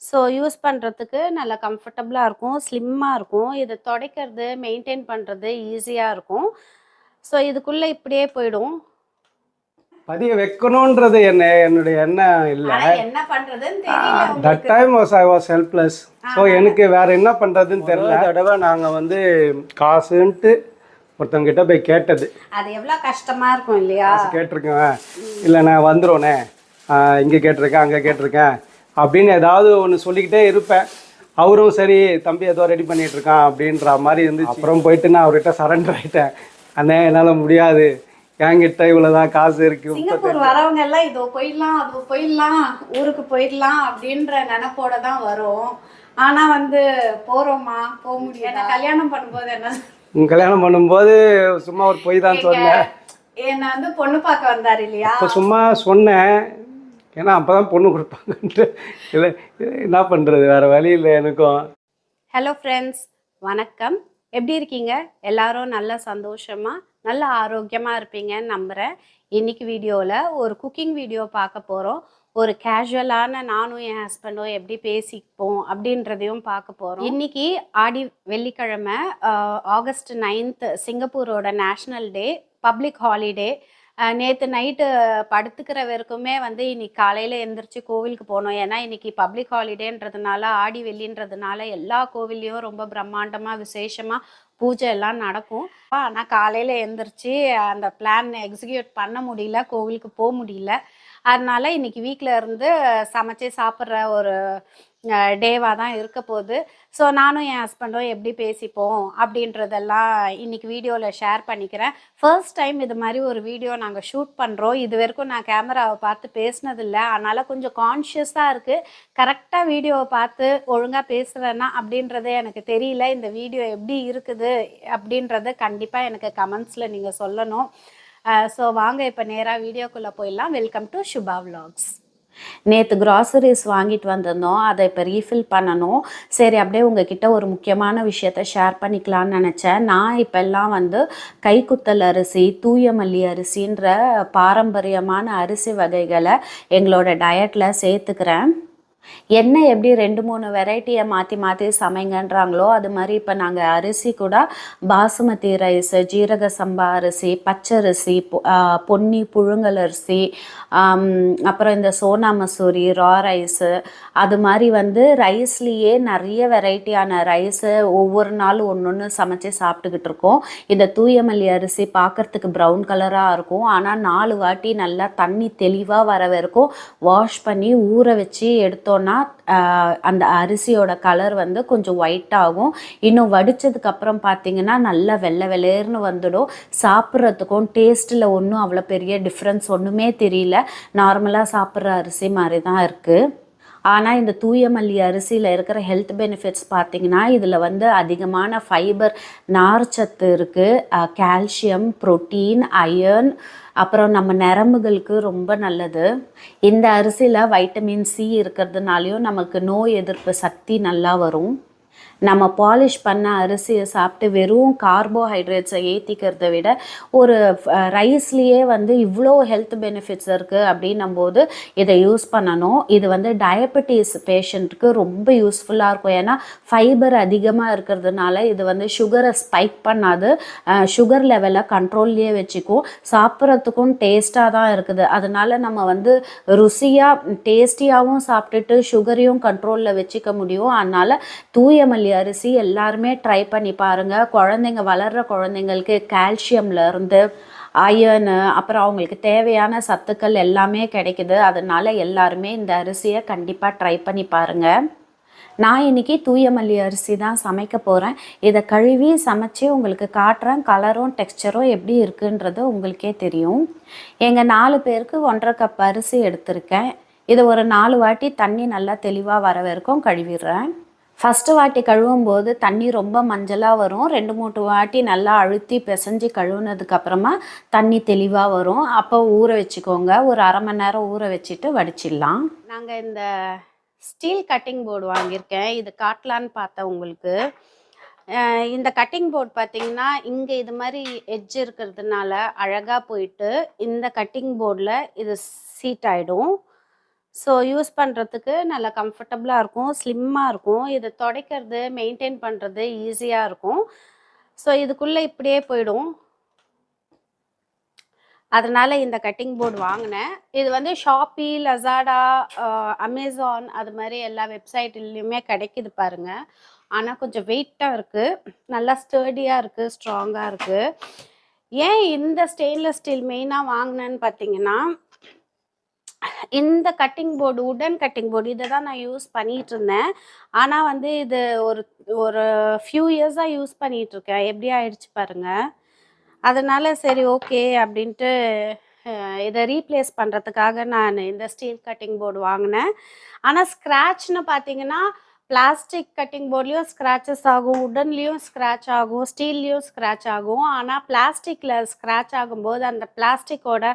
So use பண்ணுறதுக்கு நல்லா கம்ஃபர்டபுளாக இருக்கும், ஸ்லிம்மாக இருக்கும். இதை துடைக்கிறது மெயின்டைன் பண்ணுறது ஈஸியாக இருக்கும். ஸோ இதுக்குள்ளே இப்படியே போயிடும். பதிய வைக்கணுன்றது என்னுடைய எண்ணம் இல்லை. என்ன பண்ணுறதுன்னு தெரியல. That time I was helpless. So எனக்கு வேறு என்ன பண்ணுறதுன்னு தெரியல. தடவை நாங்கள் வந்து காசுன்ட்டு ஒருத்தவங்கிட்ட போய் கேட்டது. அது எவ்வளோ கஷ்டமாக இருக்கும் இல்லையா? கேட்டிருக்கேன், இல்லை நான் வந்துடுவேனே, இங்கே கேட்டிருக்கேன் அங்கே கேட்டிருக்கேன் அப்படின்னு ஏதாவது ஒன்று சொல்லிக்கிட்டே இருப்பேன். அவரும் சரி தம்பி ஏதோ ரெடி பண்ணிகிட்டு இருக்கான் அப்படின்ற மாதிரி இருந்துச்சு. அப்புறம் போயிட்டு நான் அவர்கிட்ட சரண்டர் ஆகிட்டேன். அண்ணே என்னால் முடியாது, என்கிட்ட இவ்வளோதான் காசு இருக்குது. சிங்கப்பூர் வரவங்க எல்லாம் இதோ போயிடலாம் அதோ போயிடலாம் ஊருக்கு போயிடலாம் அப்படின்ற நினைப்போட தான் வரும். ஆனால் வந்து போகிறோமா போக முடியாது. கல்யாணம் பண்ணும்போது என்ன, கல்யாணம் பண்ணும்போது சும்மா ஒரு பொய் தான் சொன்னேன். என்னை வந்து பொண்ணு பார்க்க வந்தார் இல்லையா, இப்போ சும்மா சொன்னேன். ஏன்னா அப்போ தான் பொண்ணு கொடுப்பாங்கன்ட்டு. இல்லை என்ன பண்ணுறது, வேறு வழி இல்லை எனக்கும். ஹலோ ஃப்ரெண்ட்ஸ், வணக்கம். எப்படி இருக்கீங்க? எல்லாரும் நல்ல சந்தோஷமாக நல்ல ஆரோக்கியமாக இருப்பீங்கன்னு நம்புகிறேன். இன்றைக்கி வீடியோவில் ஒரு குக்கிங் வீடியோ பார்க்க போகிறோம். ஒரு கேஷுவலான நானும் என் ஹஸ்பண்டும் எப்படி பேசிப்போம் அப்படின்றதையும் பார்க்க போகிறோம். இன்றைக்கி ஆடி வெள்ளிக்கிழமை, ஆகஸ்ட் 9th, சிங்கப்பூரோட நேஷ்னல் டே, பப்ளிக் ஹாலிடே. நேற்று நைட்டு படுத்துக்கிற வரைக்குமே வந்து இன்னைக்கு காலையில் எழுந்திரிச்சு கோவிலுக்கு போனோம். ஏன்னா இன்றைக்கி பப்ளிக் ஹாலிடேன்றதுனால, ஆடி வெள்ளின்றதுனால எல்லா கோவில்லையும் ரொம்ப பிரம்மாண்டமாக விசேஷமாக பூஜை எல்லாம் நடக்கும். ஆனால் காலையில் எழுந்திரிச்சு அந்த பிளான் எக்ஸிக்யூட் பண்ண முடியல, கோவிலுக்கு போக முடியல. அதனால் இன்றைக்கி வீட்டில் இருந்து சமைச்சு சாப்பிட்ற ஒரு டேவாக தான் இருக்க போகுது. ஸோ நானும் என் ஹஸ்பண்டும் எப்படி பேசிப்போம் அப்படின்றதெல்லாம் இன்றைக்கி வீடியோவில் ஷேர் பண்ணிக்கிறேன். ஃபர்ஸ்ட் டைம் இது மாதிரி ஒரு வீடியோ நாங்கள் ஷூட் பண்ணுறோம். இது வரைக்கும் நான் கேமராவை பார்த்து பேசினதில்லை. அதனால் கொஞ்சம் கான்ஷியஸாக இருக்குது. கரெக்டாக வீடியோவை பார்த்து ஒழுங்காக பேசுகிறேன்னா அப்படின்றதே எனக்கு தெரியல. இந்த வீடியோ எப்படி இருக்குது அப்படின்றத கண்டிப்பாக எனக்கு கமெண்ட்ஸில் நீங்கள் சொல்லணும். ஸோ வாங்க இப்போ நேராக வீடியோக்குள்ளே போயிடலாம். Welcome to Subha vlogs. நேற்று க்ராசரிஸ் வாங்கிட்டு வந்திருந்தோம், அதை இப்போ ரீஃபில் பண்ணணும். சரி அப்படியே உங்ககிட்ட ஒரு முக்கியமான விஷயத்த ஷேர் பண்ணிக்கலான்னு நினச்சேன். நான் இப்போல்லாம் வந்து கைக்குத்தல் அரிசி, தூய மல்லி அரிசின்ற பாரம்பரியமான அரிசி வகைகளை எங்களோட டயட்டில் சேர்த்துக்கிறேன். என்ன எப்படி 2-3 வெரைட்டியை மாற்றி மாற்றி சமைங்கன்றாங்களோ அது மாதிரி இப்போ நாங்கள் அரிசி கூட பாசுமதி ரைஸ், ஜீரக சம்பா அரிசி, பச்சரிசி, பொன்னி புழுங்கல் அரிசி, அப்புறம் இந்த சோனா மசூரி, ரா ரைஸு, அது மாதிரி வந்து ரைஸ்லேயே நிறைய வெரைட்டியான ரைஸு ஒவ்வொரு நாளும் ஒன்று ஒன்று சமைச்சு சாப்பிட்டுக்கிட்டு இருக்கோம். இந்த தூயமல்லி அரிசி பார்க்குறதுக்கு ப்ரௌன் கலராக இருக்கும். ஆனால் 4 வாட்டி நல்லா தண்ணி தெளிவாக வர வரைக்கும் வாஷ் பண்ணி ஊற வச்சு எடுத்தோன்னா அந்த அரிசியோட கலர் வந்து கொஞ்சம் ஒயிட் ஆகும். இன்னும் வடித்ததுக்கப்புறம் பார்த்திங்கன்னா நல்லா வெள்ளை வெளேர்னு வந்துடும். சாப்பிட்றதுக்கும் டேஸ்ட்டில் ஒன்றும் அவ்வளோ பெரிய டிஃப்ரென்ஸ் ஒன்றுமே தெரியல. நார்மலாக சாப்பிட்ற அரிசி மாதிரி தான் இருக்குது. ஆனால் இந்த தூயமல்லி அரிசியில் இருக்கிற ஹெல்த் பெனிஃபிட்ஸ் பார்த்திங்கன்னா இதில் வந்து அதிகமான ஃபைபர், நார்ச்சத்து இருக்குது, கால்சியம், புரோட்டீன், அயர்ன், அப்புறம் நம்ம நரம்புகளுக்கு ரொம்ப நல்லது. இந்த அரிசியில் வைட்டமின் சி இருக்கிறதுனாலையும் நமக்கு நோய் எதிர்ப்பு சக்தி நல்லா வரும். நம்ம பாலிஷ் பண்ண அரிசியை சாப்பிட்டு வெறும் கார்போஹைட்ரேட்ஸை ஏற்றிக்கிறத விட ஒரு ரைஸ்லேயே வந்து இவ்வளோ ஹெல்த் பெனிஃபிட்ஸ் இருக்குது அப்படின்னும்போது இதை யூஸ் பண்ணணும். இது வந்து டயபெட்டிஸ் பேஷண்ட்டுக்கு ரொம்ப யூஸ்ஃபுல்லாக இருக்கும். ஏன்னா ஃபைபர் அதிகமாக இருக்கிறதுனால இது வந்து சுகரை ஸ்பைக் பண்ணாது, சுகர் லெவலை கண்ட்ரோல்லையே வச்சுக்கும். சாப்பிட்றதுக்கும் டேஸ்ட்டாக தான் இருக்குது. அதனால் நம்ம வந்து ருசியாக டேஸ்டியாகவும் சாப்பிட்டுட்டு சுகரையும் கண்ட்ரோலில் வச்சுக்க முடியும். அதனால் தூயமல்லி அரிசி எல்லாருமே ட்ரை பண்ணி பாருங்கள். குழந்தைங்க, வளர்கிற குழந்தைங்களுக்கு கால்சியம்லேருந்து அயர்னு, அப்புறம் அவங்களுக்கு தேவையான சத்துக்கள் எல்லாமே கிடைக்குது. அதனால் எல்லாருமே இந்த அரிசியை கண்டிப்பாக ட்ரை பண்ணி பாருங்கள். நான் இன்றைக்கி தூயமல்லி அரிசி தான் சமைக்க போகிறேன். இதை கழுவி சமைச்சு உங்களுக்கு காட்டுறேன். கலரும் டெக்ஸ்சரும் எப்படி இருக்குன்றது உங்களுக்கே தெரியும். எங்கள் 4 பேருக்கு 1.5 கப் அரிசி எடுத்திருக்கேன். இதை ஒரு 4 வாட்டி தண்ணி நல்லா தெளிவாக வர வரைக்கும் கழுவிடுறேன். ஃபஸ்ட்டு வாட்டி கழுவும் போது தண்ணி ரொம்ப மஞ்சளாக வரும். 2-3 வாட்டி நல்லா அழுத்தி பிசைஞ்சு கழுவுனதுக்கப்புறமா தண்ணி தெளிவாக வரும். அப்போ ஊற வச்சுக்கோங்க. ஒரு அரை மணி நேரம் ஊற வச்சுட்டு வடிச்சிடலாம். நாங்கள் இந்த ஸ்டீல் கட்டிங் போர்டு வாங்கியிருக்கேன். இது காட்டலான்னு பார்த்தேன் உங்களுக்கு. இந்த கட்டிங் போர்டு பார்த்திங்கன்னா இங்கே இது மாதிரி எட்ஜ் இருக்கிறதுனால அழகாக போயிட்டு இந்த கட்டிங் போர்டில் இது சீட் ஆகிடும். ஸோ யூஸ் பண்ணுறதுக்கு நல்லா கம்ஃபர்டபுளாக இருக்கும், ஸ்லிம்மாக இருக்கும். இதை துடைக்கிறது மெயின்டைன் பண்ணுறது ஈஸியாக இருக்கும். ஸோ இதுக்குள்ளே இப்படியே போயிடும். அதனால இந்த கட்டிங் போர்டு வாங்கினேன். இது வந்து ஷாப்பி, லசாடா, அமேசான் அது மாதிரி எல்லா வெப்சைட்லேயுமே கிடைக்குது பாருங்க. ஆனால் கொஞ்சம் வெயிட்டாக இருக்குது, நல்லா ஸ்டர்டியாக இருக்குது, ஸ்ட்ராங்காக இருக்குது. ஏன் இந்த ஸ்டெயின்லெஸ் ஸ்டீல் மெயினாக வாங்கினேன்னு பார்த்தீங்கன்னா, இந்த கட்டிங் போர்டு உடன் கட்டிங் போர்டு இதை தான் நான் யூஸ் பண்ணிட்டு இருந்தேன். ஆனால் வந்து இது ஒரு ஒரு ஃபியூ இயர்ஸாக யூஸ் பண்ணிட்டு இருக்கேன். எப்படி ஆயிடுச்சு பாருங்க. அதனால சரி ஓகே அப்படின்ட்டு இதை ரீப்ளேஸ் பண்ணுறதுக்காக நான் இந்த ஸ்டீல் கட்டிங் போர்டு வாங்கினேன். ஆனால் ஸ்க்ராட்ச்னு பார்த்தீங்கன்னா பிளாஸ்டிக் கட்டிங் போர்ட்லேயும் ஸ்க்ராச்சஸ் ஆகும், உடன்லேயும் ஸ்க்ராட்ச் ஆகும், ஸ்டீல்லையும் ஸ்க்ராட்ச் ஆகும். ஆனால் பிளாஸ்டிக்கில் ஸ்க்ராட்ச் ஆகும்போது அந்த பிளாஸ்டிக்கோட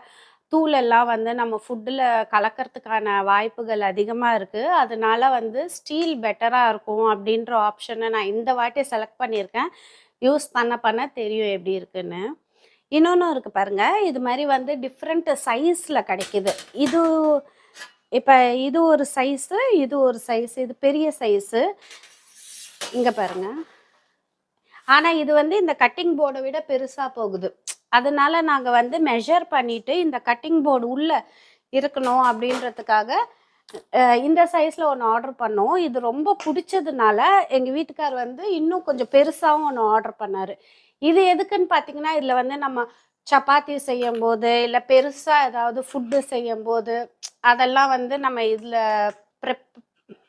தூளெல்லாம் வந்து நம்ம ஃபுட்டில் கலக்கிறதுக்கான வாய்ப்புகள் அதிகமாக இருக்குது. அதனால வந்து ஸ்டீல் பெட்டராக இருக்கும் அப்படின்ற ஆப்ஷனை நான் இந்த வாட்டி செலக்ட் பண்ணியிருக்கேன். யூஸ் பண்ண தெரியும் எப்படி இருக்குன்னு. இன்னொன்று இருக்குது பாருங்கள், இது மாதிரி வந்து டிஃப்ரெண்ட் சைஸில் கிடைக்கிது. இது இப்போ இது ஒரு சைஸு, இது ஒரு சைஸு, இது பெரிய சைஸு இங்கே பாருங்கள். ஆனால் இது வந்து இந்த கட்டிங் போர்டை விட பெருசாக போகுது. அதனால நாங்கள் வந்து மெஷர் பண்ணிவிட்டு இந்த கட்டிங் போர்டு உள்ளே இருக்கணும் அப்படின்றதுக்காக இந்த சைஸில் ஒன்று ஆர்டர் பண்ணோம். இது ரொம்ப பிடிச்சதுனால எங்கள் வீட்டுக்கார் வந்து இன்னும் கொஞ்சம் பெருசாகவும் ஒன்று ஆர்டர் பண்ணார். இது எதுக்குன்னு பார்த்தீங்கன்னா, இதில் வந்து நம்ம சப்பாத்தி செய்யும் போது இல்லை பெருசாக ஏதாவது ஃபுட்டு செய்யும் போது அதெல்லாம் வந்து நம்ம இதில்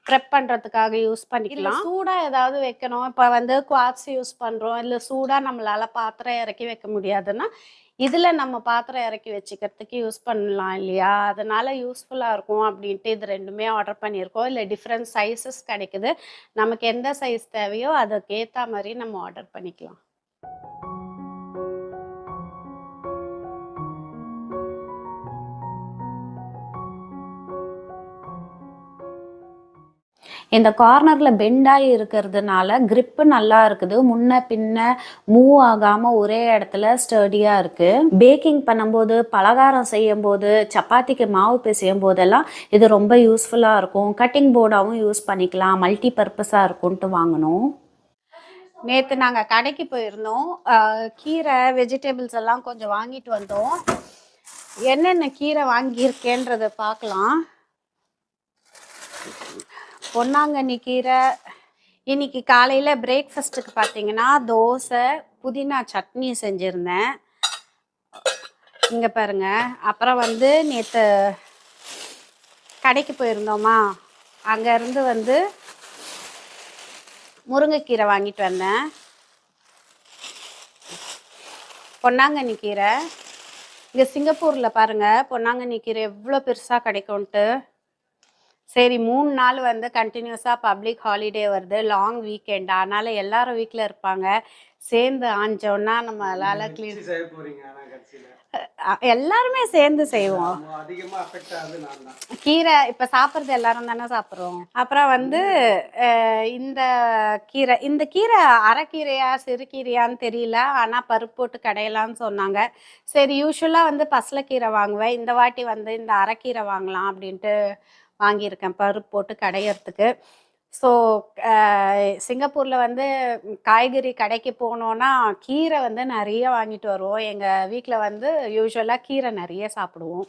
ப்ரெப் பண்ணுறதுக்காக யூஸ் பண்ணிக்கலாம். சூடாக ஏதாவது வைக்கணும், இப்போ வந்து குவார்ட்ஸ் யூஸ் பண்ணுறோம், இல்லை சூடாக நம்மளால் பாத்திரம் இறக்கி வைக்க முடியாதுன்னா இதில் நம்ம பாத்திரம் இறக்கி வச்சுக்கிறதுக்கு யூஸ் பண்ணலாம் இல்லையா? அதனால் யூஸ்ஃபுல்லாக இருக்கும் அப்படின்ட்டு இது ரெண்டுமே ஆர்டர் பண்ணியிருக்கோம். இல்லை டிஃப்ரெண்ட் சைஸஸ் கிடைக்குது, நமக்கு எந்த சைஸ் தேவையோ அதுக்கேற்ற மாதிரி நம்ம ஆர்டர் பண்ணிக்கலாம். இந்த கார்னரில் பெண்டாகி இருக்கிறதுனால grip நல்லா இருக்குது, முன்ன பின்ன மூவ் ஆகாமல் ஒரே இடத்துல ஸ்டர்டியாக இருக்குது. பேக்கிங் பண்ணும்போது, பலகாரம் செய்யும் போது, சப்பாத்திக்கு மாவு பிசையும் போதெல்லாம் இது ரொம்ப யூஸ்ஃபுல்லாக இருக்கும். கட்டிங் போர்டாகவும் யூஸ் பண்ணிக்கலாம், மல்டி பர்பஸாக இருக்கும்ன்ட்டு வாங்கினோம். நேற்று நாங்கள் கடைக்கு போயிருந்தோம், கீரை வெஜிடபிள்ஸ் எல்லாம் கொஞ்சம் வாங்கிட்டு வந்தோம். என்னென்ன கீரை வாங்கியிருக்கேன்றதை பார்க்கலாம். பொன்னாங்கண்ணி கீரை. இன்னைக்கு காலையில் பிரேக்ஃபாஸ்ட்டுக்கு பார்த்தீங்கன்னா தோசை, புதினா சட்னி செஞ்சுருந்தேன். இங்கே பாருங்க. அப்புறம் வந்து நேற்று கடைக்கு போயிருந்தோமா, அங்கேருந்து வந்து முருங்கைக்கீரை வாங்கிட்டு வந்தேன். பொன்னாங்கண்ணி கீரை. இங்கே சிங்கப்பூரில் பாருங்கள் பொன்னாங்கண்ணி கீரை எவ்வளோ பெருசாக கிடைக்கும்ன்ட்டு. சரி 3 நாள் வந்து கண்டினியூஸாக பப்ளிக் ஹாலிடே வருது, லாங் வீக்கெண்ட், அதனால் எல்லாரும் வீட்டில் இருப்பாங்க. சேர்ந்து ஆஞ்சோன்னா நம்மளால் க்ளீன் எல்லாருமே சேர்ந்து செய்வோம். கீரை இப்போ சாப்பிட்றது எல்லாரும் தானே சாப்பிட்றோம். அப்புறம் வந்து இந்த கீரை அரைக்கீரையா சிறுகீரையான்னு தெரியல, ஆனால் பருப்பு போட்டு கடையலான்னு சொன்னாங்க. சரி யூஸ்வலாக வந்து பசலைக்கீரை வாங்குவேன், இந்த வாட்டி வந்து இந்த அரைக்கீரை வாங்கலாம் அப்படின்ட்டு வாங்கியிருக்கேன் பருப்பு போட்டு கடையிறதுக்கு. ஸோ சிங்கப்பூரில் வந்து காய்கறி கடைக்கு போனோன்னா கீரை வந்து நிறைய வாங்கிட்டு வருவோம். எங்கள் வீட்டில் வந்து யூஸ்வலாக கீரை நிறைய சாப்பிடுவோம்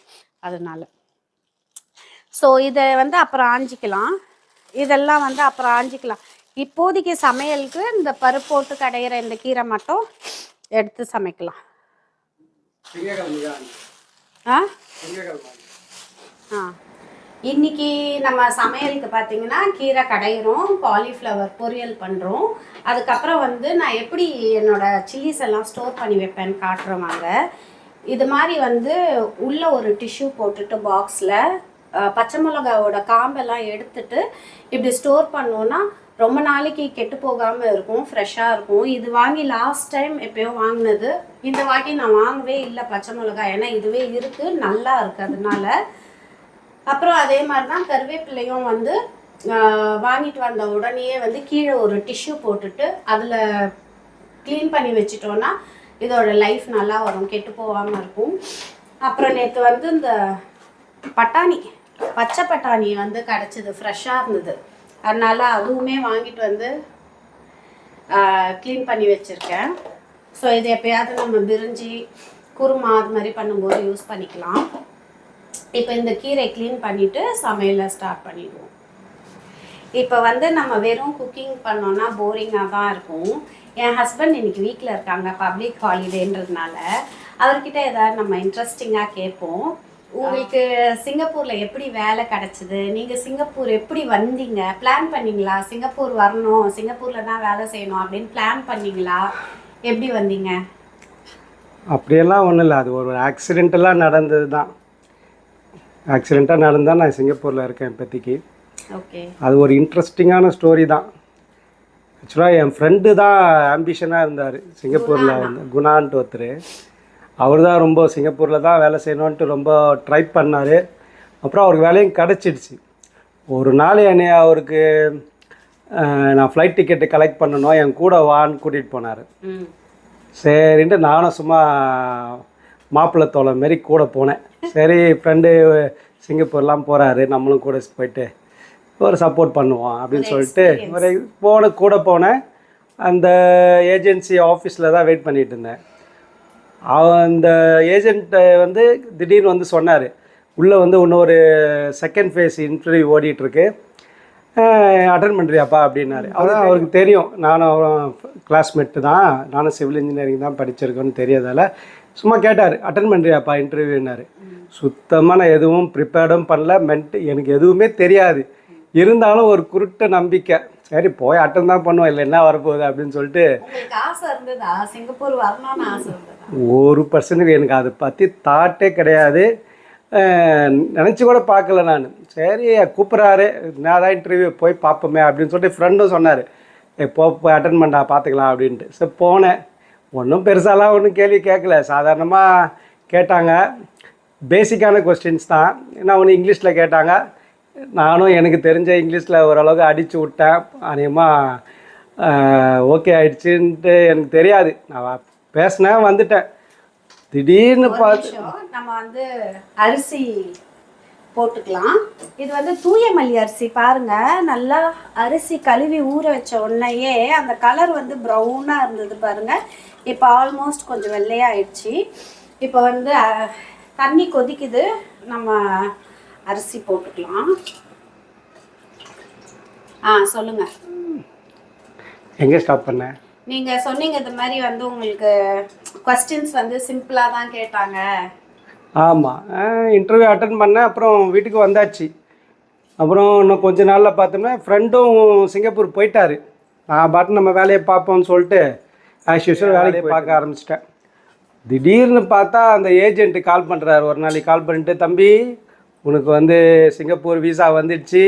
அதனால. ஸோ இதை வந்து அப்புறம் ஆஞ்சிக்கலாம், இதெல்லாம் வந்து அப்புறம் ஆஞ்சிக்கலாம். இப்போதைக்கு சமையலுக்கு இந்த பருப்பு போட்டு கடையிற இந்த கீரை மட்டும் எடுத்து சமைக்கலாம். இன்னைக்கு நம்ம சமையலுக்கு பார்த்தீங்கன்னா கீரை கடையிறோம், காலிஃப்ளவர் பொரியல் பண்ணுறோம். அதுக்கப்புறம் வந்து நான் எப்படி என்னோட சில்லிஸ் எல்லாம் ஸ்டோர் பண்ணி வைப்பேன்னு காட்டுறவாங்க. இது மாதிரி வந்து உள்ள ஒரு டிஷ்யூ போட்டுட்டு பாக்ஸில் பச்சை மிளகாவோட காம்பெல்லாம் எடுத்துட்டு இப்படி ஸ்டோர் பண்ணோன்னா ரொம்ப நாளைக்கு கெட்டு போகாமல் இருக்கும், ஃப்ரெஷ்ஷாக இருக்கும். இது வாங்கி லாஸ்ட் டைம் எப்பயோ வாங்கினது, இந்த வாட்டி நான் வாங்கவே இல்லை பச்சை மிளகாய், ஏன்னா இதுவே இருக்குது, நல்லா இருக்குது அதனால. அப்புறம் அதே மாதிரி தான் கருவேப்பிலையும் வந்து வாங்கிட்டு வந்த உடனே வந்து கீழே ஒரு டிஷ்யூ போட்டுட்டு அதில் க்ளீன் பண்ணி வச்சிட்டோன்னா இதோட லைஃப் நல்லா வரும், கெட்டு போகாமல் இருக்கும். அப்புறம் நேற்று வந்து இந்த பட்டாணி பச்சை பட்டாணி வந்து கிடச்சிது, ஃப்ரெஷ்ஷாக இருந்தது. அதனால அதுவுமே வாங்கிட்டு வந்து க்ளீன் பண்ணி வச்சுருக்கேன். ஸோ இது எப்போயாவது நம்ம பிரிஞ்சி குருமா அது மாதிரி பண்ணும்போது யூஸ் பண்ணிக்கலாம். இப்போ இந்த கீரை க்ளீன் பண்ணிவிட்டு சமையலை ஸ்டார்ட் பண்ணிடுவோம். இப்போ வந்து நம்ம வெறும் குக்கிங் பண்ணோன்னா போரிங்காக தான் இருக்கும். என் ஹஸ்பண்ட் இன்னைக்கு வீட்டில் இருக்காங்க, பப்ளிக் ஹாலிடேன்றதுனால அவர்கிட்ட ஏதாவது நம்ம இன்ட்ரெஸ்டிங்காக கேட்போம். உங்களுக்கு சிங்கப்பூரில் எப்படி வேலை கிடச்சிது, நீங்கள் சிங்கப்பூர் எப்படி வந்தீங்க, பிளான் பண்ணிங்களா சிங்கப்பூர் வரணும், சிங்கப்பூரில் தான் வேலை செய்யணும் அப்படின்னு பிளான் பண்ணிங்களா, எப்படி வந்தீங்க? அப்படியெல்லாம் ஒன்றும் இல்லை, அது ஒரு ஆக்சிடென்டெல்லாம் நடந்தது தான். ஆக்சிடெண்ட்டாக நடந்தால் நான் சிங்கப்பூரில் இருக்கேன் இப்போதைக்கு. ஓகே, அது ஒரு இன்ட்ரெஸ்டிங்கான ஸ்டோரி தான். ஆக்சுவலாக என் ஃப்ரெண்டு தான் ஆம்பிஷனாக இருந்தார் சிங்கப்பூரில் வந்து, குணான்ட்டு ஒருத்தர். அவர் தான் ரொம்ப சிங்கப்பூரில் தான் வேலை செய்யணுன்ட்டு ரொம்ப ட்ரை பண்ணார். அப்புறம் அவருக்கு வேலையும் கிடச்சிடுச்சு. ஒரு நாள் என்னை அவருக்கு நான் ஃப்ளைட் டிக்கெட்டு கலெக்ட் பண்ணணும், என் கூட வான்னு கூட்டிகிட்டு போனார். சரின்ட்டு நானும் சும்மா மாப்பிள்ளை தோலை மாரி கூட போனேன். சரி ஃப்ரெண்டு சிங்கப்பூர்லாம் போகிறாரு, நம்மளும் கூட போயிட்டு ஒரு சப்போர்ட் பண்ணுவோம் அப்படின்னு சொல்லிட்டு ஒரு கூட போனேன். அந்த ஏஜென்சி ஆஃபீஸில் தான் வெயிட் பண்ணிகிட்டு இருந்தேன். அந்த ஏஜென்ட்டை வந்து திடீர்னு வந்து சொன்னார், உள்ளே வந்து இன்னொரு செகண்ட் ஃபேஸ் இன்டர்வியூ ஓடிட்டுருக்கு, அட்டன் பண்ணுறியாப்பா அப்படின்னாரு. அதான் அவருக்கு தெரியும், நானும் கிளாஸ்மேட்டு தான், நானும் சிவில் இன்ஜினியரிங் தான் படிச்சிருக்கேன்னு தெரியாதால சும்மா கேட்டார், அட்டன் பண்ணுறியாப்பா இன்டர்வியூன்னாரு. சுத்தமாக நான் எதுவும் ப்ரிப்பேர்டும் பண்ணல, எனக்கு எதுவுமே தெரியாது. இருந்தாலும் ஒரு குருட்ட நம்பிக்கை, சரி போய் அட்டன் தான் பண்ணுவோம், இல்லை என்ன வரப்போகுது அப்படின்னு சொல்லிட்டு. சிங்கப்பூர் வரணும்னு ஆசை இருந்ததா? 1% எனக்கு அதை பற்றி தாட்டே கிடையாது, நினச்சி கூட பார்க்கல நான். சரி கூப்பிட்றாரு, நான் தான் இன்டர்வியூ போய் பார்ப்போமே அப்படின்னு சொல்லிட்டு ஃப்ரெண்டும் சொன்னார், போய் அட்டன் பண்ணா பார்த்துக்கலாம் அப்படின்ட்டு. சரி போனேன். ஒன்றும் பெருசாலாம் ஒன்றும் கேள்வி கேட்கல, சாதாரணமாக கேட்டாங்க, பேசிக்கான கொஸ்டின்ஸ் தான். ஏன்னா ஒன்று இங்கிலீஷில் கேட்டாங்க, நானும் எனக்கு தெரிஞ்ச இங்கிலீஷில் ஓரளவுக்கு அடித்து விட்டேன். அநேகமாக ஓகே ஆயிடுச்சுன்ட்டு எனக்கு தெரியாது, நான் பேசினேன் வந்துட்டேன். திடீர்னு பார்த்து நம்ம வந்து அரிசி போட்டுக்கலாம். இது வந்து தூய மல்லி அரிசி பாருங்க, நல்லா அரிசி கழுவி ஊற வச்ச உடனேயே அந்த கலர் வந்து ப்ரௌனாக இருந்தது பாருங்க. இப்போ ஆல்மோஸ்ட் கொஞ்சம் வெள்ளையாயிடுச்சு. இப்போ வந்து தண்ணி கொதிக்குது, நம்ம அரிசி போட்டுக்கலாம். சொல்லுங்க, எங்கே ஸ்டாப் பண்ண? நீங்கள் சொன்னீங்க இந்த மாதிரி வந்து உங்களுக்கு கொஸ்டின்ஸ் வந்து சிம்பிளாக தான் கேட்டாங்க. ஆமாம், இன்டர்வியூ அட்டன் பண்ணேன், அப்புறம் வீட்டுக்கு வந்தாச்சு. அப்புறம் இன்னும் கொஞ்ச நாளில் பார்த்தோம்னா ஃப்ரெண்டும் சிங்கப்பூர் போயிட்டார். நான் பாட்டு நம்ம வேலையை பார்ப்போம்னு சொல்லிட்டு ஆஸ் யூஷுவல் வேலையை பார்க்க ஆரம்பிச்சிட்டேன். திடீர்னு பார்த்தா அந்த ஏஜென்ட்டு கால் பண்ணுறாரு. ஒரு நாளைக்கு கால் பண்ணிட்டு, தம்பி உனக்கு வந்து சிங்கப்பூர் விசா வந்துடுச்சு,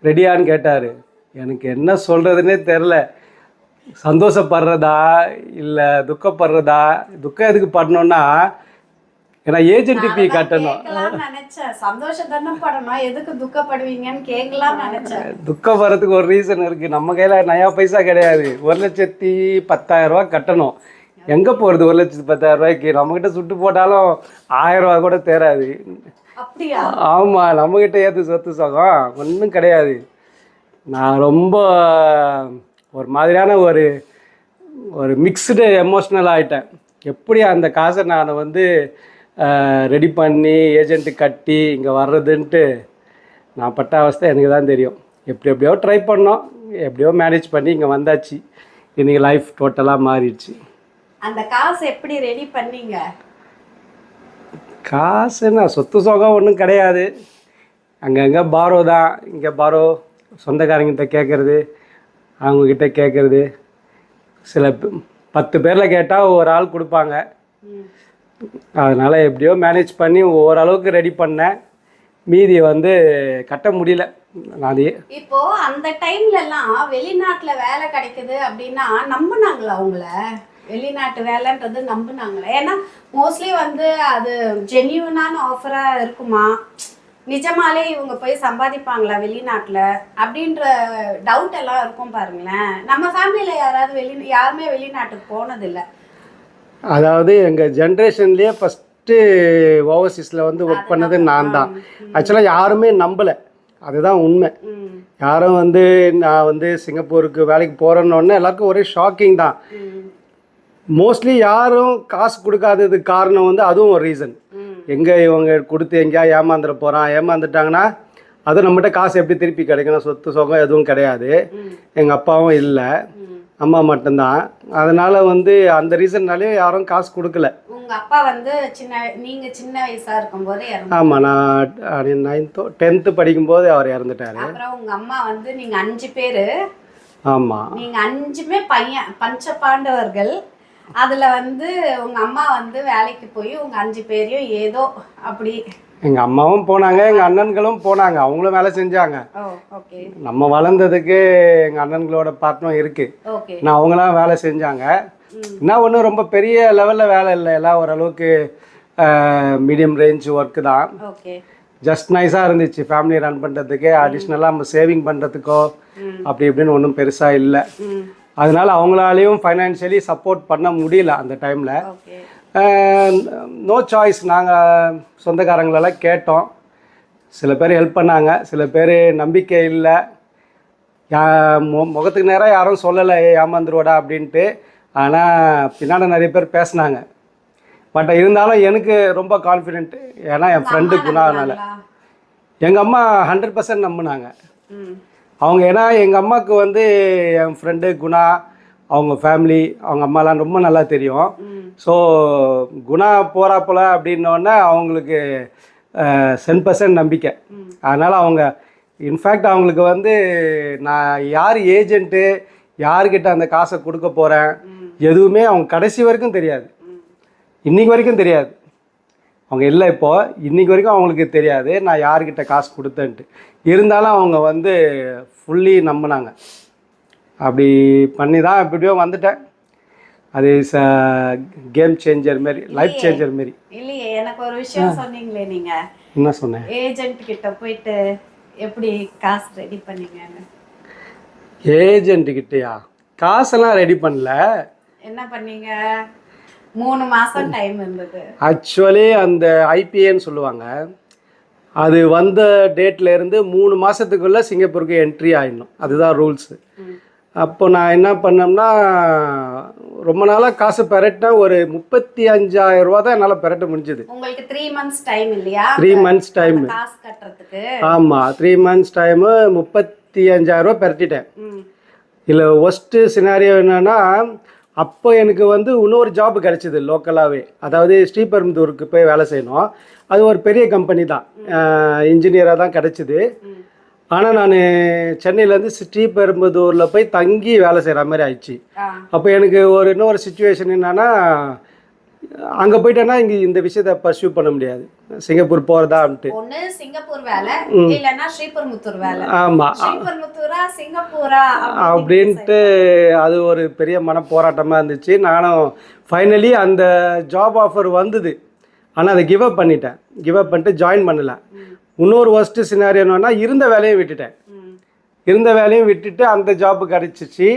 ரெடியான்னு கேட்டார். எனக்கு என்ன சொல்கிறதுனே தெரில, சந்தோஷப்படுறதா இல்லை துக்கப்படுறதா. துக்கம் எதுக்கு படணும்னா, ஏன்னா ஏஜென்ட் ஃபீ கட்டணும். துக்கப்படுறதுக்கு ஒரு ரீசன் இருக்குது, நம்ம கையில் நயா பைசா கிடையாது. 1,10,000 கட்டணும். எங்கே போகிறது 1,10,000? நம்மக்கிட்ட சுட்டு போட்டாலும் 1000 ரூபா கூட தேராது. ஆமாம், நம்மக்கிட்ட ஏற்று சொத்து சுகம் ஒன்றும் கிடையாது. நான் ரொம்ப ஒரு மாதிரியான ஒரு மிக்ஸ்டு எமோஷ்னல் ஆகிட்டேன். எப்படி அந்த காசை நான் வந்து ரெடி பண்ணி ஏஜென்ட்டு கட்டி இங்கே வர்றதுன்ட்டு நான் பட்ட அவஸ்தை எனக்கு தான் தெரியும். எப்படியோ ட்ரை பண்ணோம், எப்படியோ மேனேஜ் பண்ணி இங்கே வந்தாச்சு. இன்றைக்கி லைஃப் டோட்டலாக மாறிடுச்சு. அந்த காசு எப்படி ரெடி பண்ணீங்க? காசுன்னா சொத்து சோகம் ஒன்றும் கிடையாது, அங்கங்கே பாரோ தான். இங்கே பாரோ, சொந்தக்காரங்கிட்ட கேட்குறது, அவங்கக்கிட்ட கேட்குறது. சில 10 பேரில் கேட்டால் ஒரு ஆள் கொடுப்பாங்க. அதனால் எப்படியோ மேனேஜ் பண்ணி ஓரளவுக்கு ரெடி பண்ணேன். மீதியை வந்து கட்ட முடியல. அதே இப்போ அந்த டைம்லலாம் வெளிநாட்டில் வேலை கிடைக்குது அப்படின்னா நம்பினாங்களா அவங்கள? வெளிநாட்டு வேலைன்றது நம்பினாங்களே? ஏன்னா மோஸ்ட்லி வந்து அது ஜென்யூனான ஆஃபராக இருக்குமா, நிஜமாலே இவங்க போய் சம்பாதிப்பாங்களா வெளிநாட்டில் அப்படின்ற டவுட் எல்லாம் இருக்கும் பாருங்களேன். நம்ம ஃபேமிலியில் யாருமே வெளிநாட்டுக்கு போனதில்லை. அதாவது எங்கள் ஜென்ரேஷன்லேயே ஃபஸ்ட்டு ஓவர்சீஸில் வந்து ஒர்க் பண்ணது நான் தான். ஆக்சுவலாக யாருமே நம்பலை, அதுதான் உண்மை. யாரும் வந்து நான் வந்து சிங்கப்பூருக்கு வேலைக்கு போகிறேன்னொன்னே எல்லாருக்கும் ஒரே ஷாக்கிங் தான். மோஸ்ட்லி யாரும் காசு கொடுக்காததுக்கு காரணம் வந்து அதுவும் ஒரு ரீசன். எங்கே இவங்க கொடுத்து எங்கேயா ஏமாந்துட போகிறான், ஏமாந்துட்டாங்கன்னா அது நம்மகிட்ட காசு எப்படி திருப்பி கிடைக்கணும், சொத்து சொகம் எதுவும் கிடையாது. எங்கள் அப்பாவும் இல்லை, அம்மா மட்டும்தான். அதனால் வந்து அந்த ரீசன்னாலே யாரும் காசு கொடுக்கல. உங்கள் அப்பா வந்து நீங்கள் சின்ன வயசாக இருக்கும்போது ஆமாம், நான் 9th 10th படிக்கும்போது அவர் இறந்துட்டார். அப்புறம் உங்கள் அம்மா வந்து நீங்கள் 5 பேர். ஆமாம், நீங்கள் 5மே பஞ்ச பாண்டவர்கள். அதில் வந்து உங்கள் அம்மா வந்து வேலைக்கு போய் உங்கள் 5 பேரையும் ஏதோ அப்படி. எங்கள் அம்மாவும் போனாங்க, எங்கள் அண்ணன்களும் போனாங்க, அவங்களும் வேலை செஞ்சாங்க. நம்ம வளர்ந்ததுக்கு எங்கள் அண்ணன்களோட பார்ட்டும் இருக்குது. நான் அவங்களாம் வேலை செஞ்சாங்க. என்ன ஒன்றும் ரொம்ப பெரிய லெவலில் வேலை இல்லை, எல்லாம் ஓரளவுக்கு மீடியம் ரேஞ்ச் ஒர்க்கு தான். ஜஸ்ட் நைஸாக இருந்துச்சு ஃபேமிலி ரன் பண்ணுறதுக்கு. அடிஷ்னலாக நம்ம சேவிங் பண்ணுறதுக்கோ அப்படி இப்படின்னு ஒன்றும் பெருசாக இல்லை. அதனால அவங்களாலையும் ஃபைனான்ஷியலி சப்போர்ட் பண்ண முடியல அந்த டைமில். நோ சாய்ஸ், நாங்கள் சொந்தக்காரங்களெல்லாம் கேட்டோம். சில பேர் ஹெல்ப் பண்ணாங்க, சில பேர் நம்பிக்கை இல்லை, முகத்துக்கு நேராக யாரும் சொல்லலை ஏமாந்துருவாடா அப்படின்ட்டு. ஆனால் பின்னாடி நிறைய பேர் பேசினாங்க. பட் இருந்தாலும் எனக்கு ரொம்ப கான்ஃபிடென்ட்டு, ஏன்னா என் ஃப்ரெண்டு குணானால. எங்கள் அம்மா 100% நம்பினாங்க அவங்க. ஏன்னா எங்கள் அம்மாவுக்கு வந்து என் ஃப்ரெண்டு குணா, அவங்க ஃபேமிலி, அவங்க அம்மாலாம் ரொம்ப நல்லா தெரியும். ஸோ குணா போகிறாப்போல அப்படின்னோடனே அவங்களுக்கு 100% நம்பிக்கை. அதனால் அவங்க இன்ஃபேக்ட் அவங்களுக்கு வந்து நான் யார் ஏஜென்ட்டு, யார்கிட்ட அந்த காசை கொடுக்க போகிறேன் எதுவுமே அவங்க கடைசி வரைக்கும் தெரியாது, இன்றைக்கி வரைக்கும் தெரியாது. அவங்க இல்லை இப்போது, இன்றைக்கி வரைக்கும் அவங்களுக்கு தெரியாது நான் யார்கிட்ட காசு கொடுத்தேன்ட்டு. இருந்தாலும் அவங்க வந்து ஃபுல்லி நம்பினாங்க. அப்படி பண்ணி தான் எப்படியோ வந்துட்டேன். அது கேம் சேஞ்சர் மாரி, லைஃப் சேஞ்சர் மாரி. இல்லையே, எனக்கு ஒரு விஷயம் சொன்னீங்களே, நீங்கள் என்ன சொன்னேன்? ஏஜென்ட் கிட்ட போயிட்டு எப்படி காசு ரெடி பண்ணீங்கன்னு. ஏஜென்ட் கிட்டயா? காசெல்லாம் ரெடி பண்ணல. என்ன பண்ணீங்க? 3 மாதம் டைம் இருந்தது. ஆக்சுவலி அந்த ஐபிஏன்னு சொல்லுவாங்க, அது வந்த டேட்லேருந்து 3 மாதத்துக்குள்ளே சிங்கப்பூருக்கு என்ட்ரி ஆகிடணும், அதுதான் ரூல்ஸு. அப்போ நான் என்ன பண்ணோம்னா, ரொம்ப நாளாக காசு பெரட்டினேன். ஒரு 35,000 ரூபா தான் என்னால் பெரட்ட முடிஞ்சது. உங்களுக்கு 3 months டைம் இல்லையா? 3 months டைம் காசு கட்டுறதுக்கு. ஆமாம், 3 months டைமு 35,000 ரூபா பெரட்டிட்டேன். இல்லை ஒஸ்ட்டு சினாரியோ என்னென்னா, அப்போ எனக்கு வந்து இன்னொரு ஜாப் கிடச்சிது லோக்கலாகவே. அதாவது ஸ்ரீபெரும்புதூருக்கு போய் வேலை செய்யணும். அது ஒரு பெரிய கம்பெனி தான், இன்ஜினியராக தான் கிடச்சிது. ஆனால் நான் சென்னையிலேருந்து ஸ்ரீபெரும்புதூரில் போய் தங்கி வேலை செய்கிற மாதிரி ஆயிடுச்சு. அப்போ எனக்கு இன்னொரு சுச்சுவேஷன் என்னென்னா, அங்கே போயிட்டேன்னா இங்கே இந்த விஷயத்தை பர்சியூ பண்ண முடியாது, சிங்கப்பூர் போகிறதா அப்படின்ட்டு. ஒன்று சிங்கப்பூர் வேலை, இல்லைன்னா ஸ்ரீபெரும்புதூர் வேலை. ஆமாம், ஸ்ரீபெரும்புதூரா சிங்கப்பூரா அப்படின்ட்டு அது ஒரு பெரிய மன போராட்டமாக இருந்துச்சு. நானும் ஃபைனலி அந்த ஜாப் ஆஃபர் வந்தது, ஆனால் அதை கிவ் அப் பண்ணிட்டேன். கிவ் அப் பண்ணிட்டு ஜாயின் பண்ணலை. இன்னொரு ஒஸ்ட்டு சினாரியோ என்னன்னா, இருந்த வேலையை விட்டுட்டேன். இருந்த வேலையும் விட்டுட்டு அந்த ஜாப்பு கிடச்சிச்சு.